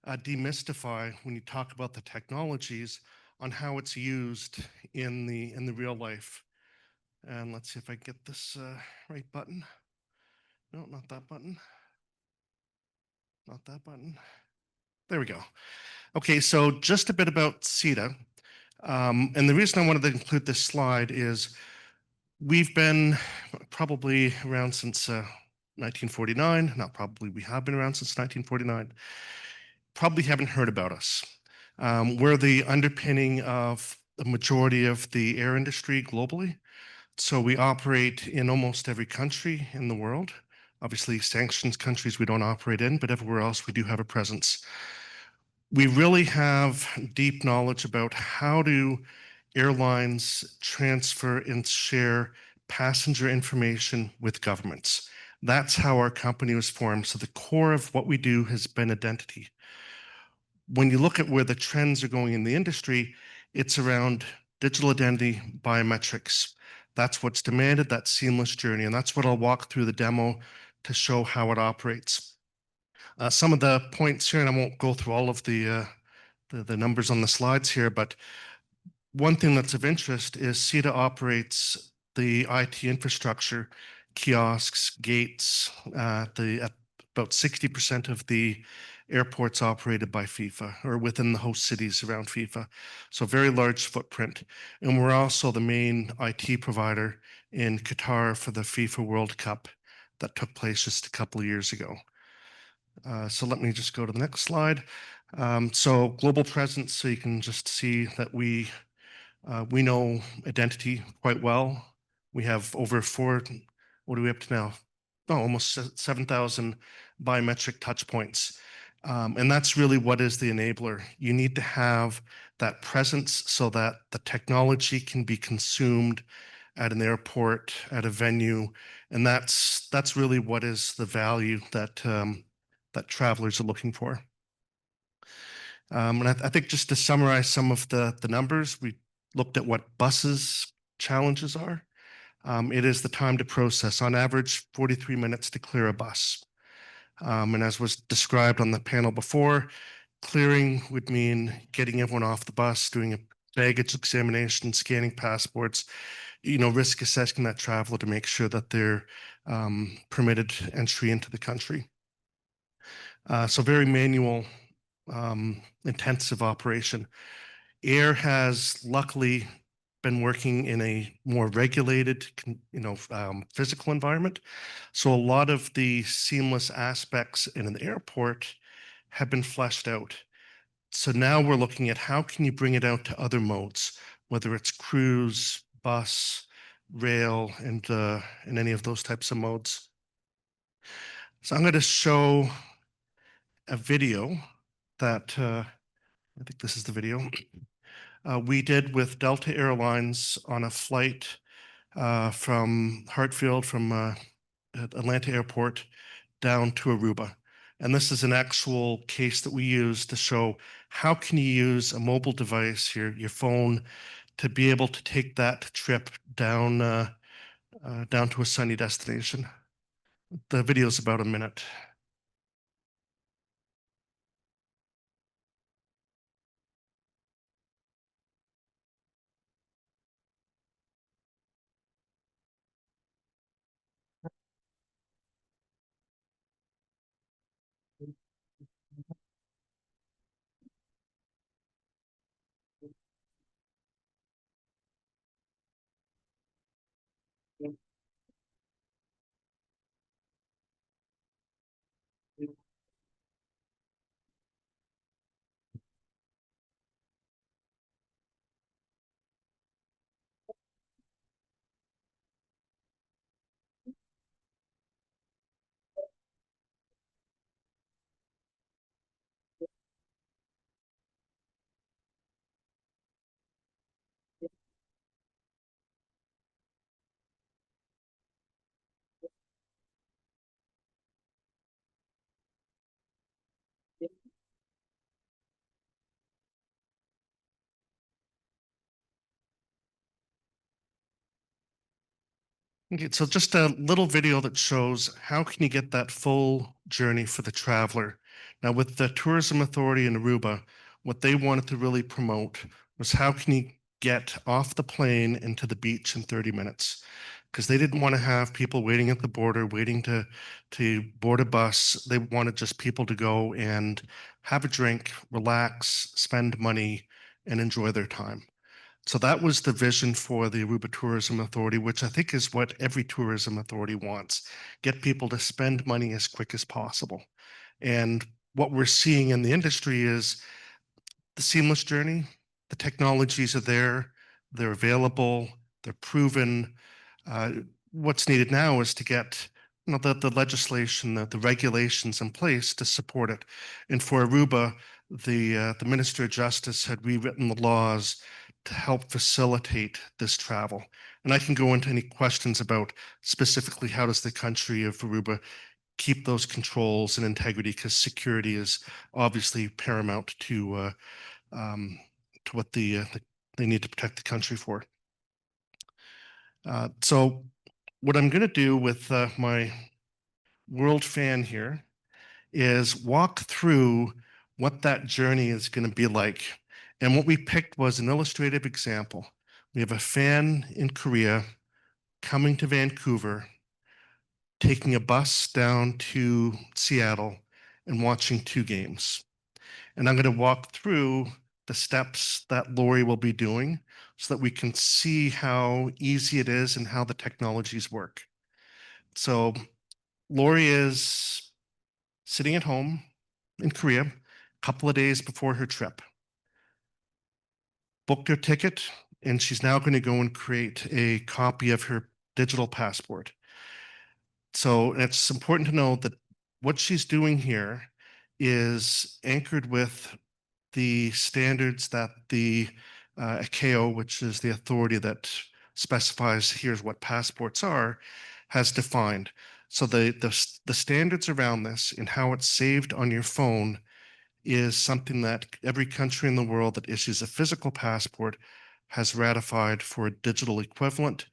demystify when you talk about the technologies on how it's used in the real life. And let's see if I get this right button. No, not that button. Not that button. There we go. Okay, so just a bit about CETA. And the reason I wanted to include this slide is we've been probably around since 1949. Not probably, we have been around since 1949. Probably haven't heard about us. We're the underpinning of the majority of the air industry globally. So we operate in almost every country in the world. Obviously, sanctions countries we don't operate in, but everywhere else we do have a presence. We really have deep knowledge about how do airlines transfer and share passenger information with governments. That's how our company was formed. So the core of what we do has been identity. When you look at where the trends are going in the industry, it's around digital identity, biometrics. That's what's demanded, that seamless journey. And that's what I'll walk through the demo to show how it operates. Some of the points here, and I won't go through all of the numbers on the slides here, but one thing that's of interest is CETA operates the IT infrastructure, kiosks, gates, about 60% of the airports operated by FIFA or within the host cities around FIFA. So very large footprint. And we're also the main IT provider in Qatar for the FIFA World Cup that took place just a couple of years ago. So let me just go to the next slide. So global presence, so you can just see that we know identity quite well. We have over what are we up to now? Oh, almost 7,000 biometric touch points. And that's really what is the enabler. You need to have that presence so that the technology can be consumed at an airport, at a venue. And that's really what is the value that that travelers are looking for. And I think just to summarize some of the numbers, we looked at what buses challenges are. It is the time to process, on average, 43 minutes to clear a bus. And as was described on the panel before, clearing would mean getting everyone off the bus, doing a baggage examination, scanning passports, risk assessing that traveler to make sure that they're permitted entry into the country. So very manual, intensive operation. Air has luckily been working in a more regulated, physical environment. So a lot of the seamless aspects in an airport have been fleshed out. So now we're looking at how can you bring it out to other modes, whether it's cruise, bus, rail, and any of those types of modes. So I'm going to show a video that I think this is the video. We did with Delta Airlines on a flight from Hartfield, from Atlanta Airport down to Aruba. And this is an actual case that we use to show how can you use a mobile device, your phone, to be able to take that trip down to a sunny destination. The video is about a minute. Okay, so just a little video that shows how can you get that full journey for the traveler. Now, with the Tourism Authority in Aruba, what they wanted to really promote was how can you get off the plane and to the beach in 30 minutes? Because they didn't want to have people waiting at the border, waiting to board a bus. They wanted just people to go and have a drink, relax, spend money, and enjoy their time. So that was the vision for the Aruba Tourism Authority, which I think is what every tourism authority wants. Get people to spend money as quick as possible. And what we're seeing in the industry is the seamless journey. The technologies are there, they're available, they're proven. What's needed now is to get the legislation, the regulations in place to support it. And for Aruba, the Minister of Justice had rewritten the laws to help facilitate this travel. And I can go into any questions about specifically how does the country of Aruba keep those controls and integrity, because security is obviously paramount to what they need to protect the country for. So what I'm going to do with my world fan here is walk through what that journey is going to be like. And what we picked was an illustrative example. We have a fan in Korea coming to Vancouver, taking a bus down to Seattle and watching 2 games. And I'm going to walk through the steps that Lori will be doing so that we can see how easy it is and how the technologies work. So Lori is sitting at home in Korea a couple of days before her trip. Booked her ticket, and she's now going to go and create a copy of her digital passport. So it's important to know that what she's doing here is anchored with the standards that the ICAO, which is the authority that specifies here's what passports are, has defined. So the standards around this and how it's saved on your phone is something that every country in the world that issues a physical passport has ratified for a digital equivalent.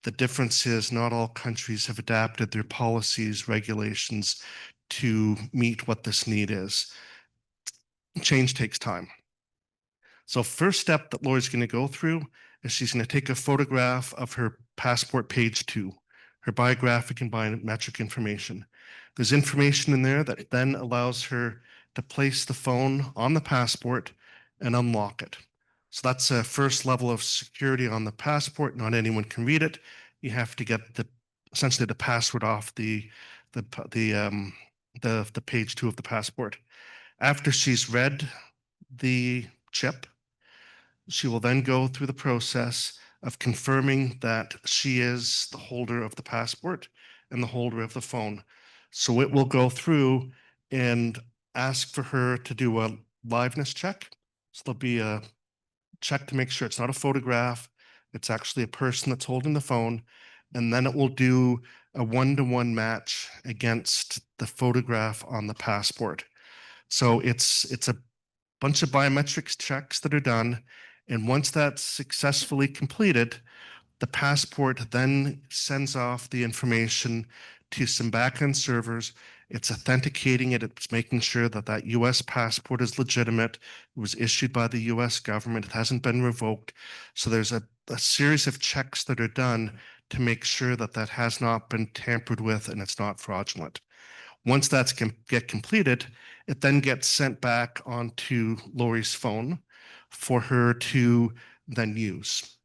The difference is not all countries have adapted their policies, regulations to meet what this need is. Change takes time. So first step that Lori's going to go through is she's going to take a photograph of her passport page 2, her biographic and biometric information. There's information in there that then allows her to place the phone on the passport and unlock it. So that's a first level of security on the passport. Not anyone can read it. You have to get essentially the password off the page 2 of the passport. After she's read the chip, she will then go through the process of confirming that she is the holder of the passport and the holder of the phone. So it will go through and ask for her to do a liveness check. So there'll be a check to make sure it's not a photograph, it's actually a person that's holding the phone. And then it will do a 1-to-1 match against the photograph on the passport. So it's a bunch of biometrics checks that are done. And once that's successfully completed, the passport then sends off the information to some backend servers. It's authenticating it. It's making sure that that US passport is legitimate. It was issued by the US government. It hasn't been revoked. So there's a series of checks that are done to make sure that that has not been tampered with and it's not fraudulent. Once that's get completed, it then gets sent back onto Lori's phone for her to then use.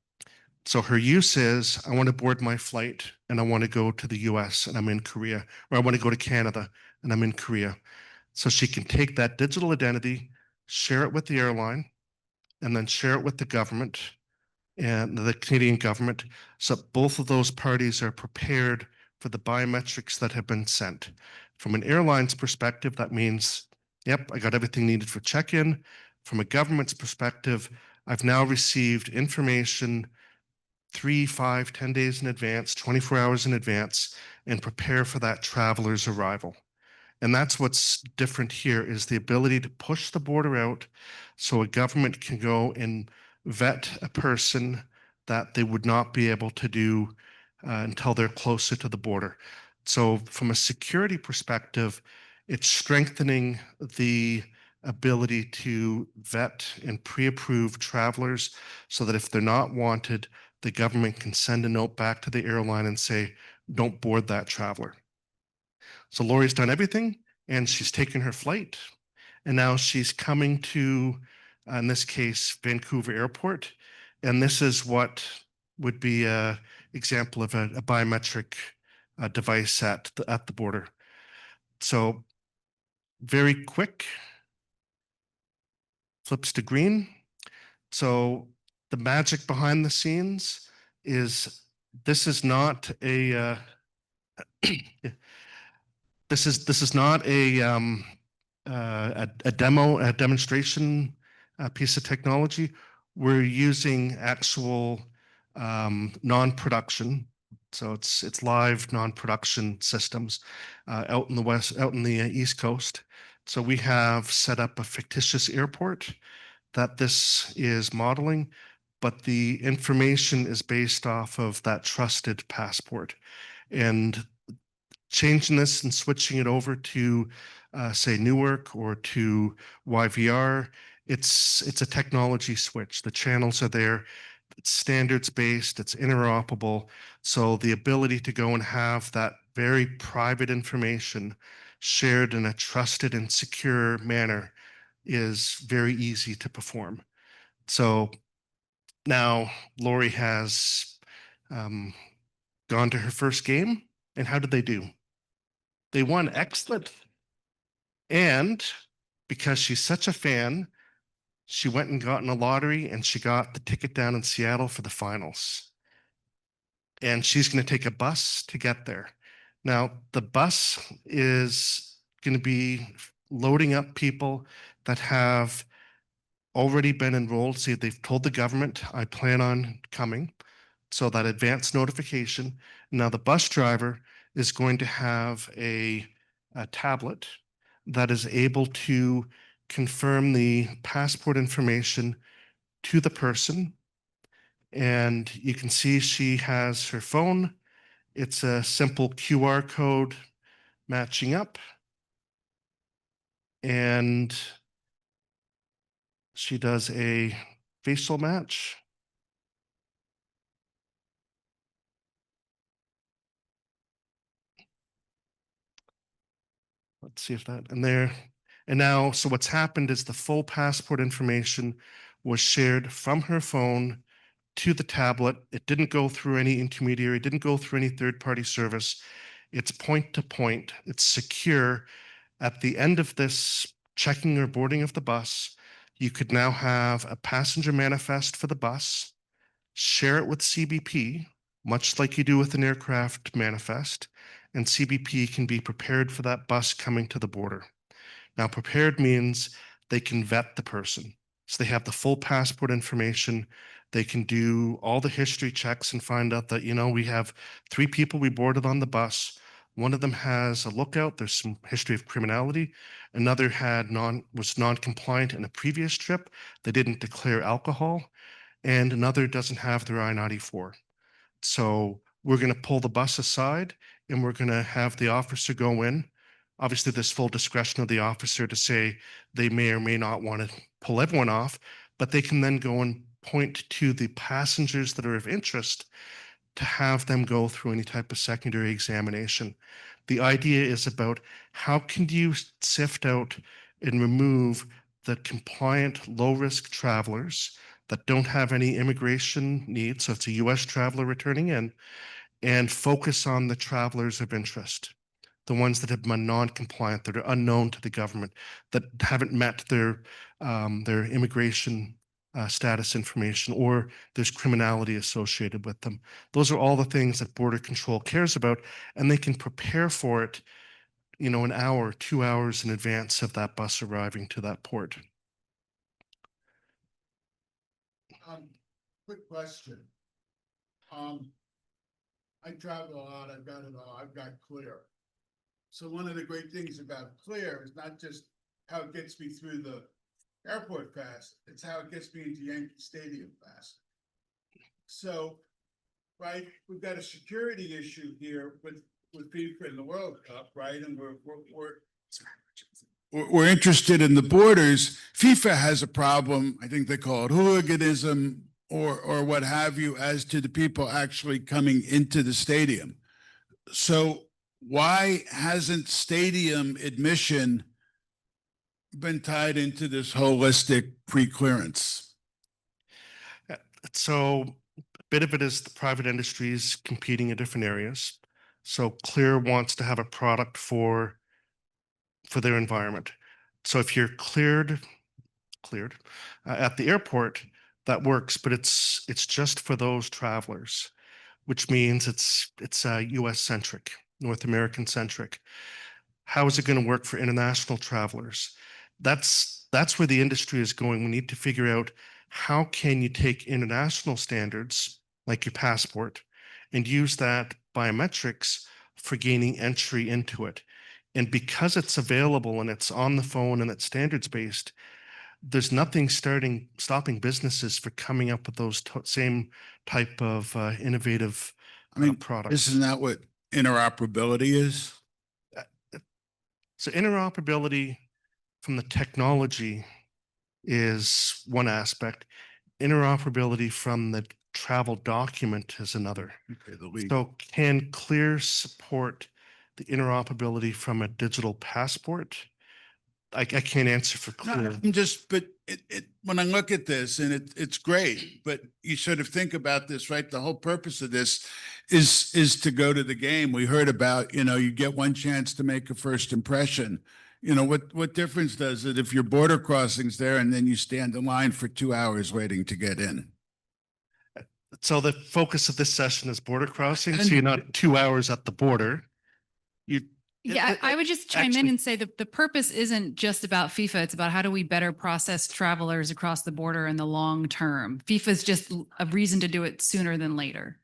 So her use is, I want to board my flight and I want to go to the US and I'm in Korea, or I want to go to Canada and I'm in Korea. So she can take that digital identity, share it with the airline, and then share it with the government and the Canadian government, so both of those parties are prepared for the biometrics that have been sent. From an airline's perspective, that means, yep, I got everything needed for check-in. From a government's perspective, I've now received information 3, 5, 10 days in advance, 24 hours in advance, and prepare for that traveler's arrival. And that's what's different here, is the ability to push the border out so a government can go and vet a person that they would not be able to do until they're closer to the border. So from a security perspective, it's strengthening the ability to vet and pre-approve travelers so that if they're not wanted, the government can send a note back to the airline and say, don't board that traveler. So Lori's done everything and she's taken her flight. And now she's coming to, in this case, Vancouver Airport. And this is what would be an example of a biometric device at the border. So very quick, flips to green. So the magic behind the scenes is this is not a this is not a demonstration piece of technology. We're using actual non-production, so it's live non-production systems out in the East Coast. So we have set up a fictitious airport that this is modeling, but the information is based off of that trusted passport. And changing this and switching it over to say Newark or to YVR, it's a technology switch. The channels are there. It's standards based, it's interoperable. So the ability to go and have that very private information shared in a trusted and secure manner is very easy to perform. So now Lori has gone to her first game, and how did they do? They won. Excellent. And because she's such a fan, she went and got in a lottery and she got the ticket down in Seattle for the finals. And she's going to take a bus to get there. Now, the bus is going to be loading up people that have already been enrolled. See, they've told the government, I plan on coming. So that advance notification. Now, the bus driver is going to have a tablet that is able to confirm the passport information to the person. And you can see she has her phone. It's a simple QR code matching up. And she does a facial match. Let's see if that, and there, and now, so what's happened is the full passport information was shared from her phone to the tablet. It didn't go through any intermediary, didn't go through any third-party service. It's point to point, it's secure. At the end of this checking or boarding of the bus, you could now have a passenger manifest for the bus, share it with CBP, much like you do with an aircraft manifest, and CBP can be prepared for that bus coming to the border. Now, prepared means they can vet the person. So they have the full passport information. They can do all the history checks and find out that, we have 3 people we boarded on the bus. One of them has a lookout. There's some history of criminality. Another was non-compliant in a previous trip. They didn't declare alcohol. And another doesn't have their I-94. So we're going to pull the bus aside and we're going to have the officer go in. Obviously, there's full discretion of the officer to say they may or may not want to pull everyone off, but they can then go and point to the passengers that are of interest to have them go through any type of secondary examination. The idea is about how can you sift out and remove the compliant low-risk travelers that don't have any immigration needs, so it's a US traveler returning in, and focus on the travelers of interest, the ones that have been non-compliant, that are unknown to the government, that haven't met their immigration status information, or there's criminality associated with them. Those are all the things that Border Control cares about, and they can prepare for it, an hour, 2 hours in advance of that bus arriving to that port. Quick question. I travel a lot. I've got it all. I've got Clear. So one of the great things about Clear is not just how it gets me through the airport fast, it's how it gets me into Yankee Stadium fast. So right? We've got a security issue here with FIFA in the World Cup, right? And we're interested in the borders. FIFA has a problem. I think they call it hooliganism or what have you, as to the people actually coming into the stadium. So why hasn't stadium admission been tied into this holistic pre-clearance? So a bit of it is the private industries competing in different areas. So Clear wants to have a product for their environment. So if you're cleared at the airport, that works, but it's just for those travelers, which means it's US centric, North American centric. How is it going to work for international travelers? That's where the industry is going. We need to figure out how can you take international standards like your passport and use that biometrics for gaining entry into it. And because it's available and it's on the phone and it's standards based, there's nothing stopping businesses for coming up with those same type of innovative products. Isn't that what interoperability is? So interoperability from the technology is one aspect. Interoperability from the travel document is another. Okay, the legal. So can Clear support the interoperability from a digital passport? I can't answer for No, Clear. I'm just, but when I look at this, and it's great, but you sort of think about this, right? The whole purpose of this is to go to the game. We heard about, you get one chance to make a first impression. What difference does it if your border crossing's there and then you stand in line for 2 hours waiting to get in? So the focus of this session is border crossing. So you're not 2 hours at the border. Yeah, I would just chime in actually- and say that the purpose isn't just about FIFA. It's about how do we better process travelers across the border in the long term. FIFA is just a reason to do it sooner than later.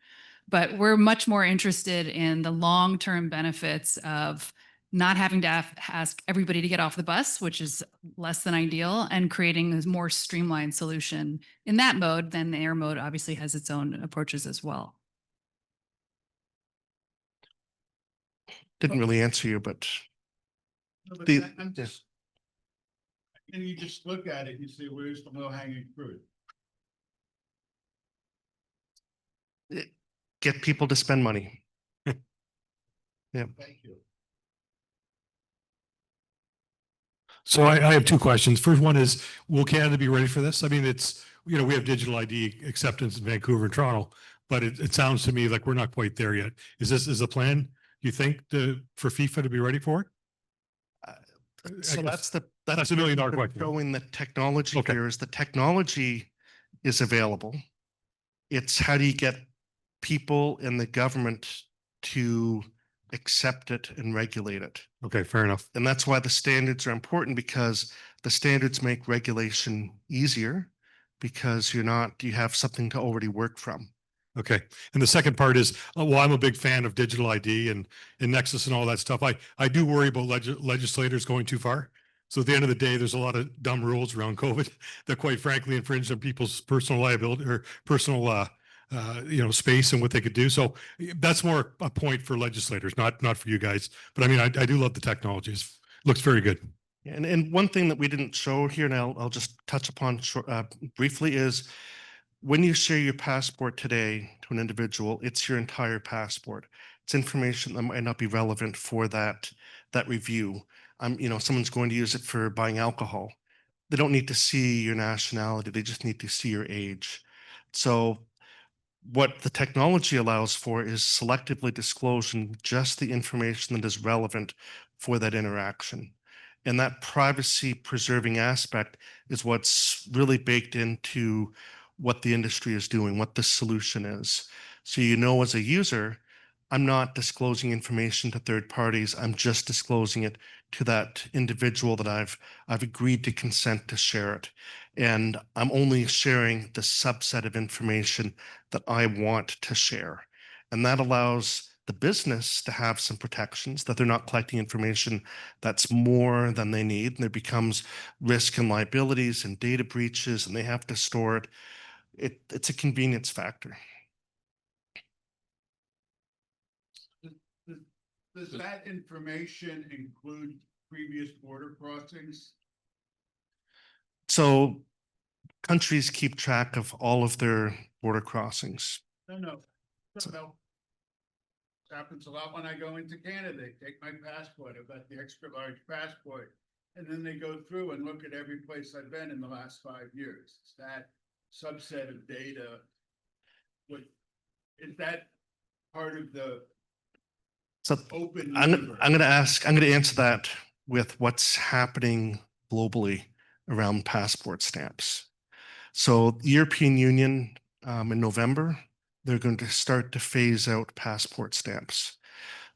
But we're much more interested in the long-term benefits of not having to ask everybody to get off the bus, which is less than ideal, and creating a more streamlined solution in that mode. Then the air mode obviously has its own approaches as well. Didn't really answer you, but No, but The- I'm just, and you just look at it, and you say, where's the low hanging fruit? get people to spend money. Thank you. So I have two questions. First one is, will Canada be ready for this? I mean, we have digital ID acceptance in Vancouver and Toronto, but it sounds to me like we're not quite there yet. Is the plan, you think, for FIFA to be ready for it? So guess that's $1 million question. Showing the technology Okay. here is the technology is available. It's how do you get people in the government to accept it and regulate it? Okay, fair enough. And that's why the standards are important, because the standards make regulation easier because you have something to already work from. Okay. And the second part is, well, I'm a big fan of digital ID and Nexus and all that stuff. I do worry about legislators going too far. So at the end of the day, there's a lot of dumb rules around COVID that quite frankly infringe on people's personal liability or personal space and what they could do. So that's more a point for legislators, not for you guys. But I mean, I do love the technology. It looks very good. And one thing that we didn't show here, and I'll just touch upon briefly, is when you share your passport today to an individual, it's your entire passport. It's information that might not be relevant for that review. Someone's going to use it for buying alcohol. They don't need to see your nationality. They just need to see your age. So what the technology allows for is selectively disclosing just the information that is relevant for that interaction. And that privacy preserving aspect is what's really baked into what the industry is doing, what the solution is. So, as a user, I'm not disclosing information to third parties. I'm just disclosing it to that individual that I've agreed to consent to share it. And I'm only sharing the subset of information that I want to share. And that allows the business to have some protections, that they're not collecting information that's more than they need. And there becomes risk and liabilities and data breaches, and they have to store it. It's a convenience factor. Does that information include previous border crossings? So countries keep track of all of their border crossings. No. Happens a lot when I go into Canada. They take my passport. I've got the extra large passport. And then they go through and look at every place I've been in the last 5 years. Is that subset of data? Is that part of the So open I'm universe? going to answer that with what's happening globally around passport stamps. So the European Union, in November, they're going to start to phase out passport stamps.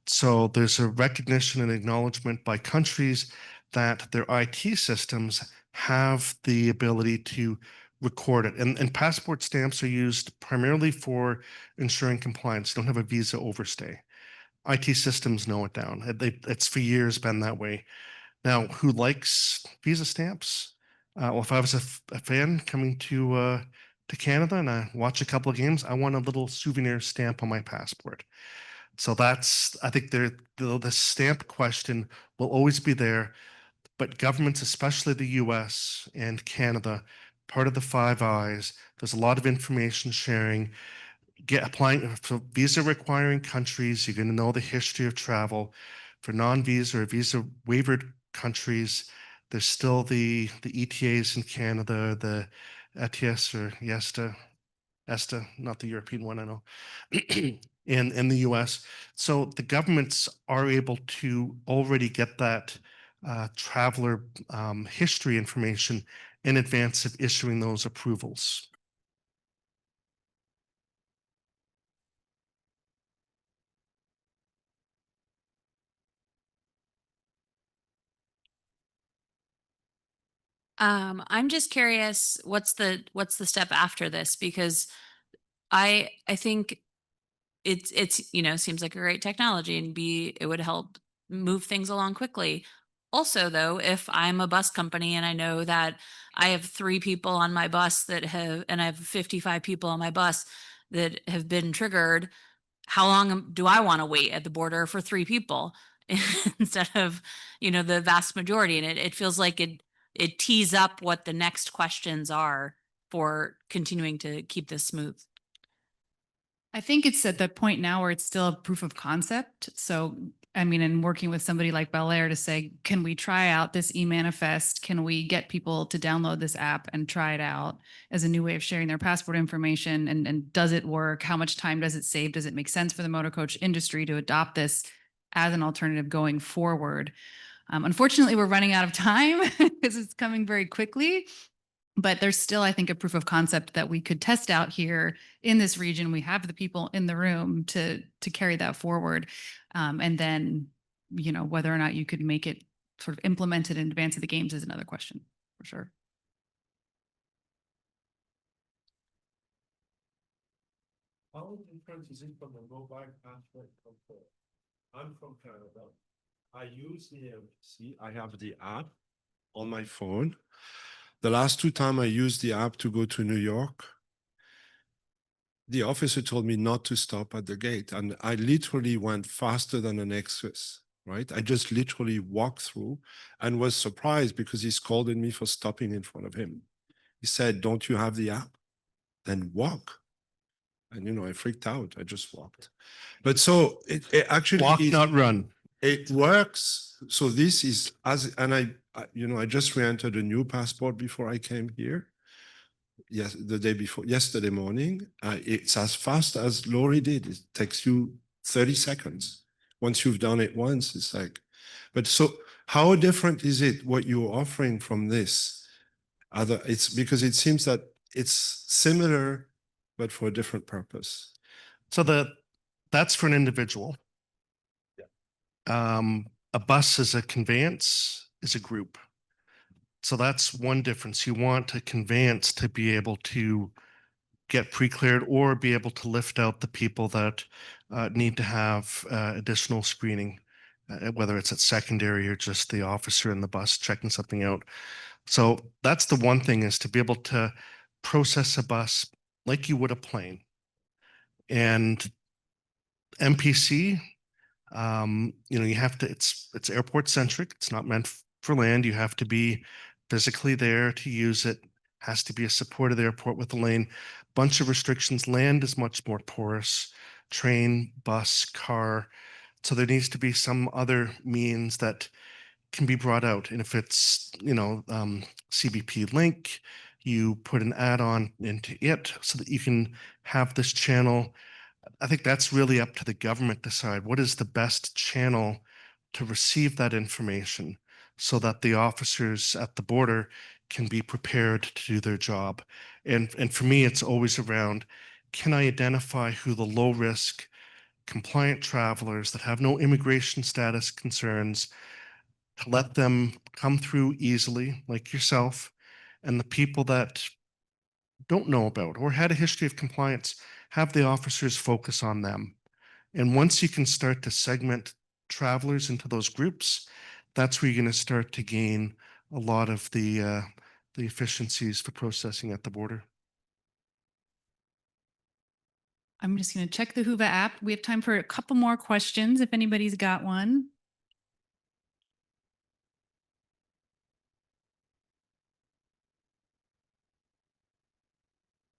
So there's a recognition and acknowledgement by countries that their IT systems have the ability to record it. And passport stamps are used primarily for ensuring compliance. You don't have a visa overstay. IT systems know it down. It's for years been that way. Now, who likes visa stamps? Well, if I was a fan coming to Canada and I watch a couple of games, I want a little souvenir stamp on my passport. So I think the stamp question will always be there, but governments, especially the US and Canada, part of the Five Eyes, there's a lot of information sharing. Applying for visa requiring countries, you're going to know the history of travel. For non-visa or visa waivered countries, there's still the ETAs in Canada, the ETIAS or ESTA, not the European one, I know, in the US. So the governments are able to already get that traveler history information in advance of issuing those approvals. I'm just curious, what's the step after this? Because I think it's seems like a great technology, and it would help move things along quickly. Also, though, if I'm a bus company and I know that I have 3 people on my bus and I have 55 people on my bus that have been triggered, how long do I want to wait at the border for 3 people instead of, the vast majority? And it feels like it tees up what the next questions are for continuing to keep this smooth. I think it's at the point now where it's still a proof of concept. So, and working with somebody like Bel Air to say, can we try out this e-manifest? Can we get people to download this app and try it out as a new way of sharing their passport information? And does it work? How much time does it save? Does it make sense for the motor coach industry to adopt this as an alternative going forward? Unfortunately, we're running out of time because it's coming very quickly. But there's still, I think, a proof of concept that we could test out here in this region. We have the people in the room to carry that forward. And then, whether or not you could make it sort of implemented in advance of the games is another question, for sure. How different is it from a mobile passport control? I'm from Canada. I use the MPC. I have the app on my phone. The last 2 times I used the app to go to New York, the officer told me not to stop at the gate. And I literally went faster than an express, right? I just literally walked through and was surprised because he scolded me for stopping in front of him. He said, don't you have the app? Then walk. And, I freaked out. I just walked. But so it actually Walk, not run. It works. So this is I just re-entered a new passport before I came here. Yes, the day before, yesterday morning. It's as fast as Lori did. It takes you 30 seconds. Once you've done it once, it's like, but so how different is it what you're offering from this? It's because it seems that it's similar, but for a different purpose. So that's for an individual. A bus as a conveyance is a group. So that's one difference. You want a conveyance to be able to get pre-cleared or be able to lift out the people that need to have additional screening, whether it's at secondary or just the officer in the bus checking something out. So that's the one thing, is to be able to process a bus like you would a plane. And MPC, You have to, it's airport centric. It's not meant for land. You have to be physically there to use it. Has to be a supported airport with a lane. Bunch of restrictions. Land is much more porous. Train, bus, car. So there needs to be some other means that can be brought out. And if it's, CBP link, you put an add-on into it so that you can have this channel. I think that's really up to the government to decide what is the best channel to receive that information so that the officers at the border can be prepared to do their job. And for me, it's always around, can I identify who the low risk compliant travelers that have no immigration status concerns, to let them come through easily, like yourself, and the people that don't know about or had a history of compliance, have the officers focus on them. And once you can start to segment travelers into those groups, that's where you're going to start to gain a lot of the efficiencies for processing at the border. I'm just going to check the Whova app. We have time for a couple more questions if anybody's got one.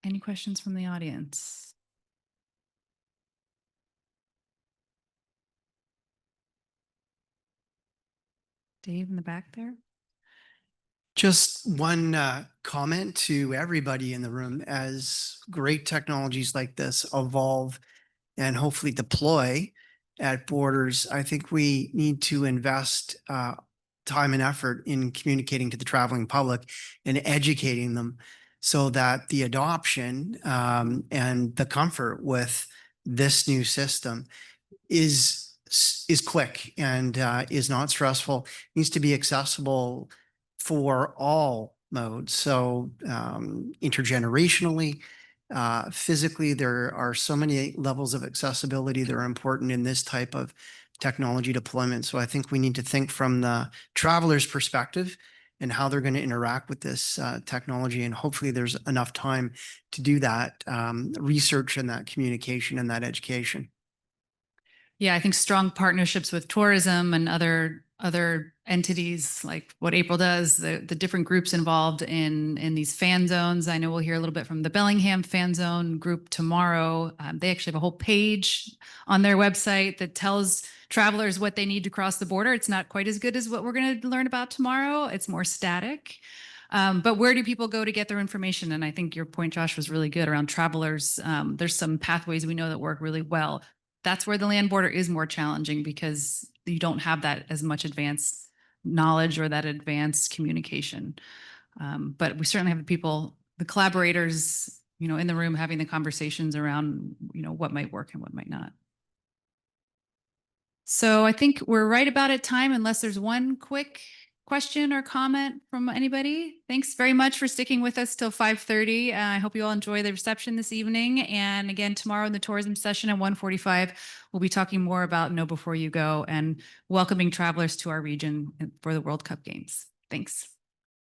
Any questions from the audience? Dave in the back there. Just one comment to everybody in the room. As great technologies like this evolve and hopefully deploy at borders, I think we need to invest time and effort in communicating to the traveling public and educating them so that the adoption and the comfort with this new system is quick and is not stressful, needs to be accessible for all modes. So intergenerationally, physically, there are so many levels of accessibility that are important in this type of technology deployment. So I think we need to think from the traveler's perspective and how they're going to interact with this technology. And hopefully there's enough time to do that research and that communication and that education. Yeah, I think strong partnerships with tourism and other entities, like what April does, the different groups involved in these fan zones. I know we'll hear a little bit from the Bellingham fan zone group tomorrow. They actually have a whole page on their website that tells travelers what they need to cross the border. It's not quite as good as what we're going to learn about tomorrow. It's more static. But where do people go to get their information? And I think your point, Josh, was really good around travelers. There's some pathways we know that work really well. That's where the land border is more challenging because you don't have that as much advanced knowledge or that advanced communication. But we certainly have the people, the collaborators, in the room having the conversations around, what might work and what might not. So I think we're right about at time, unless there's one quick question or comment from anybody. Thanks very much for sticking with us till 5:30. I hope you all enjoy the reception this evening. And again, tomorrow in the tourism session at 1:45, we'll be talking more about Know Before You Go and welcoming travelers to our region for the World Cup Games. Thanks.